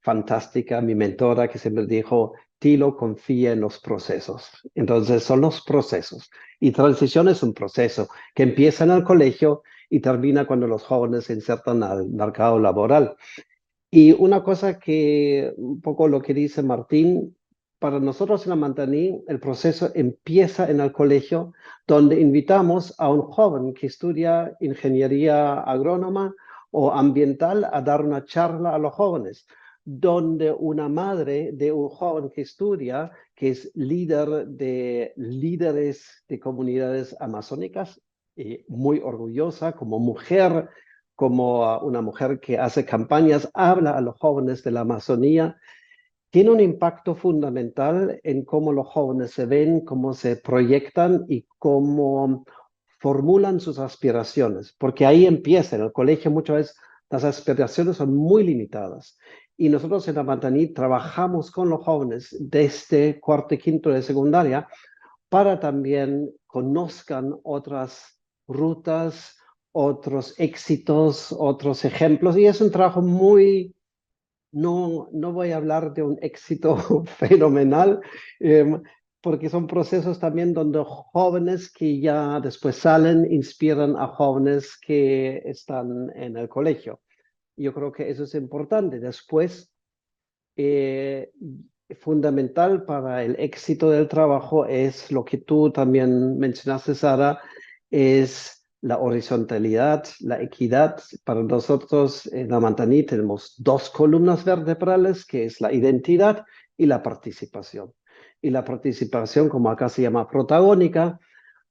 Speaker 4: fantástica, mi mentora, que siempre dijo, Tilo, confía en los procesos. Entonces son los procesos. Y transición es un proceso que empieza en el colegio y termina cuando los jóvenes se insertan al mercado laboral. Y una cosa que, un poco lo que dice Martín, para nosotros en la Mantaní, el proceso empieza en el colegio, donde invitamos a un joven que estudia ingeniería agrónoma o ambiental a dar una charla a los jóvenes, donde una madre de un joven que estudia, que es líder de líderes de comunidades amazónicas, muy orgullosa como mujer, como una mujer que hace campañas, habla a los jóvenes de la Amazonía, tiene un impacto fundamental en cómo los jóvenes se ven, cómo se proyectan y cómo formulan sus aspiraciones, porque ahí empieza, en el colegio muchas veces las aspiraciones son muy limitadas. Y nosotros en la Mantaní trabajamos con los jóvenes desde cuarto y quinto de secundaria para también conozcan otras rutas, otros éxitos, otros ejemplos. Y es un trabajo muy, no voy a hablar de un éxito fenomenal, porque son procesos también donde jóvenes que ya después salen inspiran a jóvenes que están en el colegio. Yo creo que eso es importante. Después, fundamental para el éxito del trabajo es lo que tú también mencionaste, Sara, es la horizontalidad, la equidad. Para nosotros en la Mantaní tenemos dos columnas vertebrales, que es la identidad y la participación. Y la participación, como acá se llama protagónica,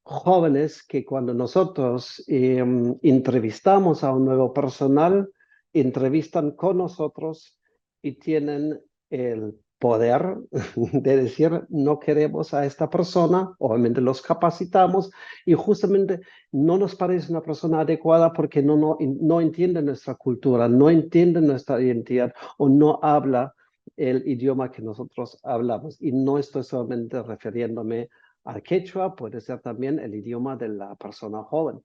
Speaker 4: jóvenes que cuando nosotros entrevistamos a un nuevo personal, entrevistan con nosotros y tienen el poder de decir, no queremos a esta persona, obviamente los capacitamos y justamente no nos parece una persona adecuada porque no entiende nuestra cultura, no entiende nuestra identidad o no habla el idioma que nosotros hablamos. Y no estoy solamente refiriéndome al quechua, puede ser también el idioma de la persona joven.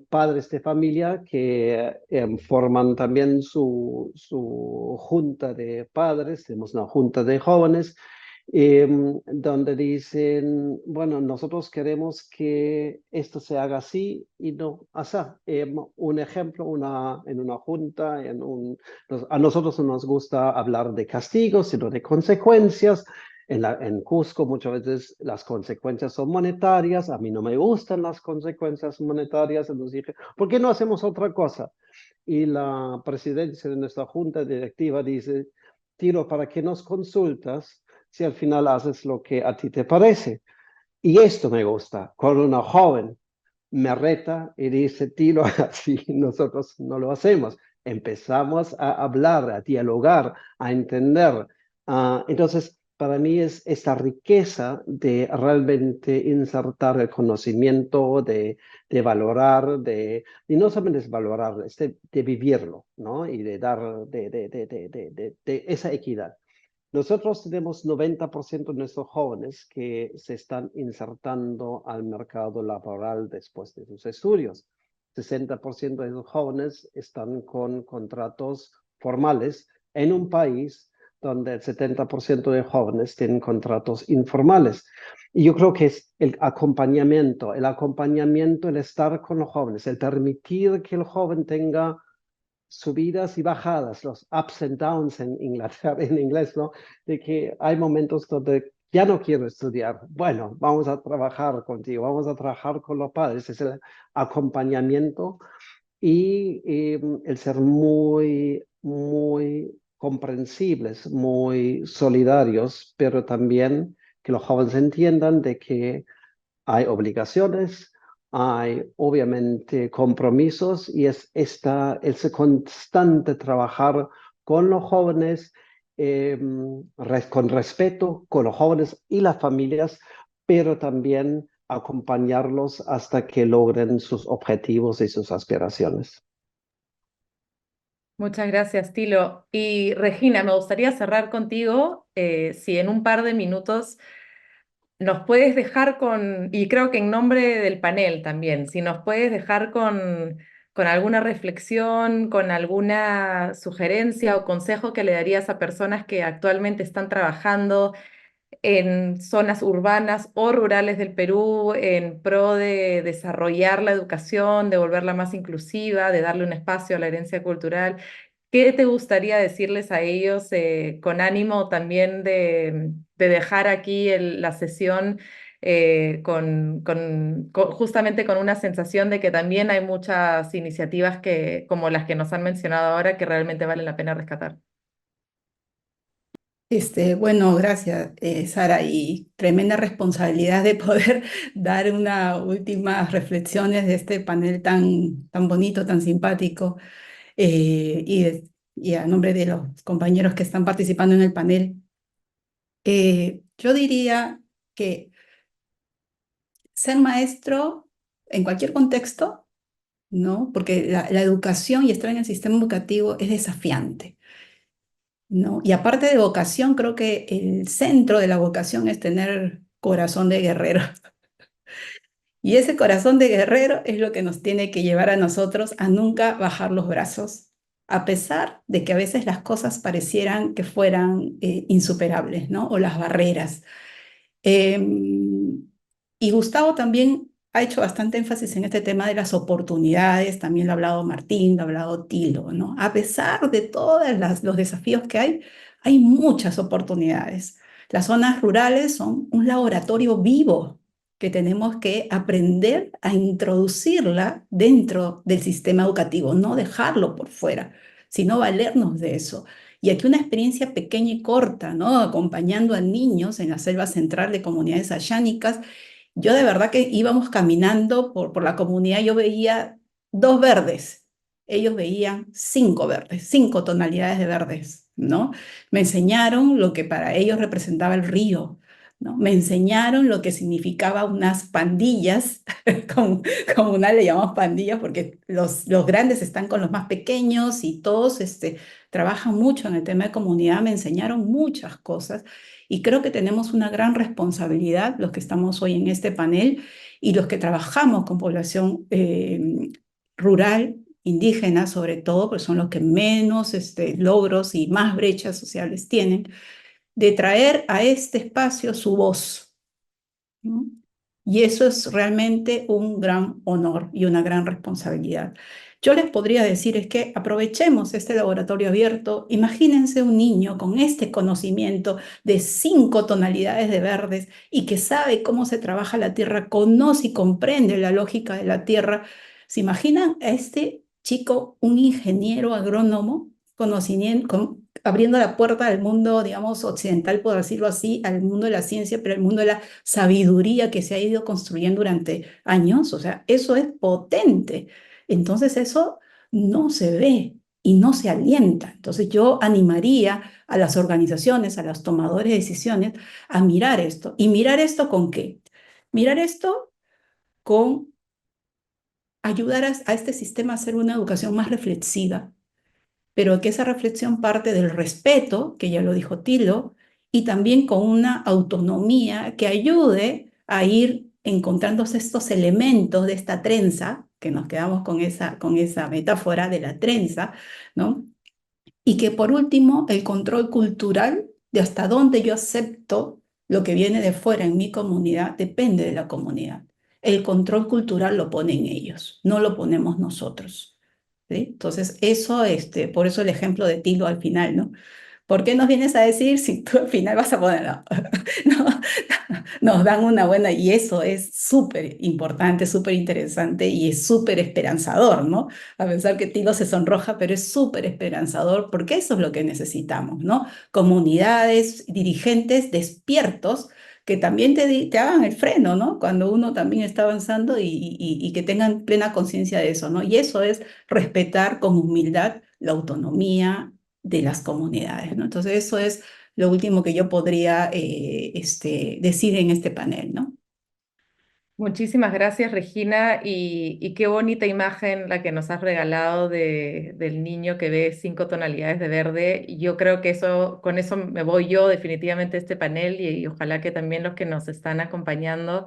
Speaker 4: Padres de familia que forman también su junta de padres, tenemos una junta de jóvenes, donde dicen, bueno, nosotros queremos que esto se haga así y no así. Un ejemplo, en una junta, a nosotros no nos gusta hablar de castigos, sino de consecuencias. En Cusco muchas veces las consecuencias son monetarias, a mí no me gustan las consecuencias monetarias, entonces dije, ¿por qué no hacemos otra cosa? Y la presidencia de nuestra junta directiva dice, Tilo, ¿para qué nos consultas si al final haces lo que a ti te parece? Y esto me gusta, cuando una joven me reta y dice, Tilo, así nosotros no lo hacemos. Empezamos a hablar, a dialogar, a entender. Entonces, para mí es esta riqueza de realmente insertar el conocimiento, de valorar, y no solamente es valorar, es de vivirlo, ¿no? Y de dar de esa equidad. Nosotros tenemos 90% de nuestros jóvenes que se están insertando al mercado laboral después de sus estudios. 60% de esos jóvenes están con contratos formales en un país donde el 70% de jóvenes tienen contratos informales. Y yo creo que es el acompañamiento, el estar con los jóvenes, el permitir que el joven tenga subidas y bajadas, los ups and downs en Inglaterra, en inglés, ¿no? De que hay momentos donde ya no quiero estudiar. Bueno, vamos a trabajar contigo, vamos a trabajar con los padres. Es el acompañamiento y el ser muy, muy comprensibles, muy solidarios, pero también que los jóvenes entiendan de que hay obligaciones, hay obviamente compromisos y es ese constante trabajar con los jóvenes, con respeto, con los jóvenes y las familias, pero también acompañarlos hasta que logren sus objetivos y sus aspiraciones.
Speaker 1: Muchas gracias, Tilo. Y Regina, me gustaría cerrar contigo, si en un par de minutos nos puedes dejar con, y creo que en nombre del panel también, si nos puedes dejar con alguna reflexión, con alguna sugerencia o consejo que le darías a personas que actualmente están trabajando en zonas urbanas o rurales del Perú en pro de desarrollar la educación, de volverla más inclusiva, de darle un espacio a la herencia cultural. ¿Qué te gustaría decirles a ellos con ánimo también de dejar aquí la sesión justamente con una sensación de que también hay muchas iniciativas como las que nos han mencionado ahora que realmente valen la pena rescatar?
Speaker 2: Bueno, gracias, Sara, y tremenda responsabilidad de poder dar unas últimas reflexiones de este panel tan bonito, tan simpático, y a nombre de los compañeros que están participando en el panel. Yo diría que ser maestro en cualquier contexto, ¿no? Porque la educación y estar en el sistema educativo es desafiante, ¿no? Y aparte de vocación, creo que el centro de la vocación es tener corazón de guerrero. Y ese corazón de guerrero es lo que nos tiene que llevar a nosotros a nunca bajar los brazos, a pesar de que a veces las cosas parecieran que fueran insuperables, ¿no? O las barreras. Y Gustavo también ha hecho bastante énfasis en este tema de las oportunidades, también lo ha hablado Martín, lo ha hablado Tilo, ¿no? A pesar de todos los desafíos que hay muchas oportunidades. Las zonas rurales son un laboratorio vivo que tenemos que aprender a introducirla dentro del sistema educativo, no dejarlo por fuera, sino valernos de eso. Y aquí una experiencia pequeña y corta, ¿no? Acompañando a niños en la selva central de comunidades ayánicas. Yo de verdad que íbamos caminando por la comunidad, yo veía 2 verdes, ellos veían 5 verdes, 5 tonalidades de verdes, ¿no? Me enseñaron lo que para ellos representaba el río, ¿no? Me enseñaron lo que significaba unas pandillas, como una le llamamos pandillas porque los grandes están con los más pequeños y todos trabajan mucho en el tema de comunidad, me enseñaron muchas cosas y creo que tenemos una gran responsabilidad los que estamos hoy en este panel y los que trabajamos con población rural, indígena sobre todo, porque son los que menos logros y más brechas sociales tienen, de traer a este espacio su voz, ¿no? Y eso es realmente un gran honor y una gran responsabilidad. Yo les podría decir es que aprovechemos este laboratorio abierto. Imagínense un niño con este conocimiento de 5 tonalidades de verdes y que sabe cómo se trabaja la tierra, conoce y comprende la lógica de la tierra. ¿Se imaginan a este chico, un ingeniero agrónomo, abriendo la puerta al mundo, digamos, occidental, por decirlo así, al mundo de la ciencia, pero al mundo de la sabiduría que se ha ido construyendo durante años? O sea, eso es potente. Entonces eso no se ve y no se alienta. Entonces yo animaría a las organizaciones, a los tomadores de decisiones, a mirar esto. ¿Y mirar esto con qué? Mirar esto con ayudar a este sistema a hacer una educación más reflexiva, pero que esa reflexión parte del respeto, que ya lo dijo Tilo, y también con una autonomía que ayude a ir encontrando estos elementos de esta trenza, que nos quedamos con esa metáfora de la trenza, ¿no? Y que por último, el control cultural de hasta dónde yo acepto lo que viene de fuera en mi comunidad depende de la comunidad. El control cultural lo ponen ellos, no lo ponemos nosotros. ¿Sí? Entonces, eso, por eso el ejemplo de Tilo al final, ¿no? ¿Por qué nos vienes a decir si tú al final vas a poner, no, no, nos dan una buena, y eso es súper importante, súper interesante y es súper esperanzador, ¿no? A pensar que Tilo se sonroja, pero es súper esperanzador porque eso es lo que necesitamos, ¿no? Comunidades, dirigentes despiertos que también te hagan el freno, ¿no? Cuando uno también está avanzando y que tengan plena conciencia de eso, ¿no? Y eso es respetar con humildad la autonomía de las comunidades, ¿no? Entonces eso es lo último que yo podría decir en este panel, ¿no?
Speaker 1: Muchísimas gracias, Regina, y qué bonita imagen la que nos has regalado del niño que ve 5 tonalidades de verde. Y yo creo que con eso me voy yo definitivamente a este panel y ojalá que también los que nos están acompañando.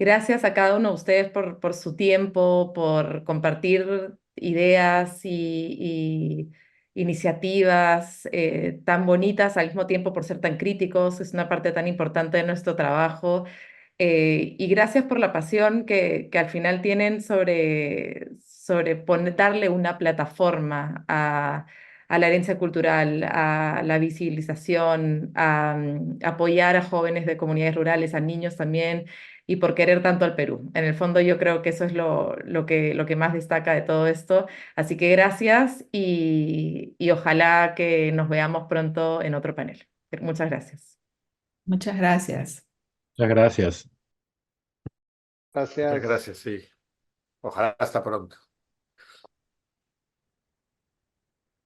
Speaker 1: Gracias a cada uno de ustedes por su tiempo, por compartir ideas y iniciativas tan bonitas, al mismo tiempo por ser tan críticos. Es una parte tan importante de nuestro trabajo. Y gracias por la pasión que al final tienen sobre darle una plataforma a la herencia cultural, a la visibilización, a apoyar a jóvenes de comunidades rurales, a niños también, y por querer tanto al Perú. En el fondo yo creo que eso es lo que más destaca de todo esto. Así que gracias y ojalá que nos veamos pronto en otro panel. Muchas gracias.
Speaker 2: Muchas gracias.
Speaker 5: Muchas gracias.
Speaker 3: Muchas
Speaker 4: Gracias.
Speaker 3: gracias, sí. Ojalá hasta pronto.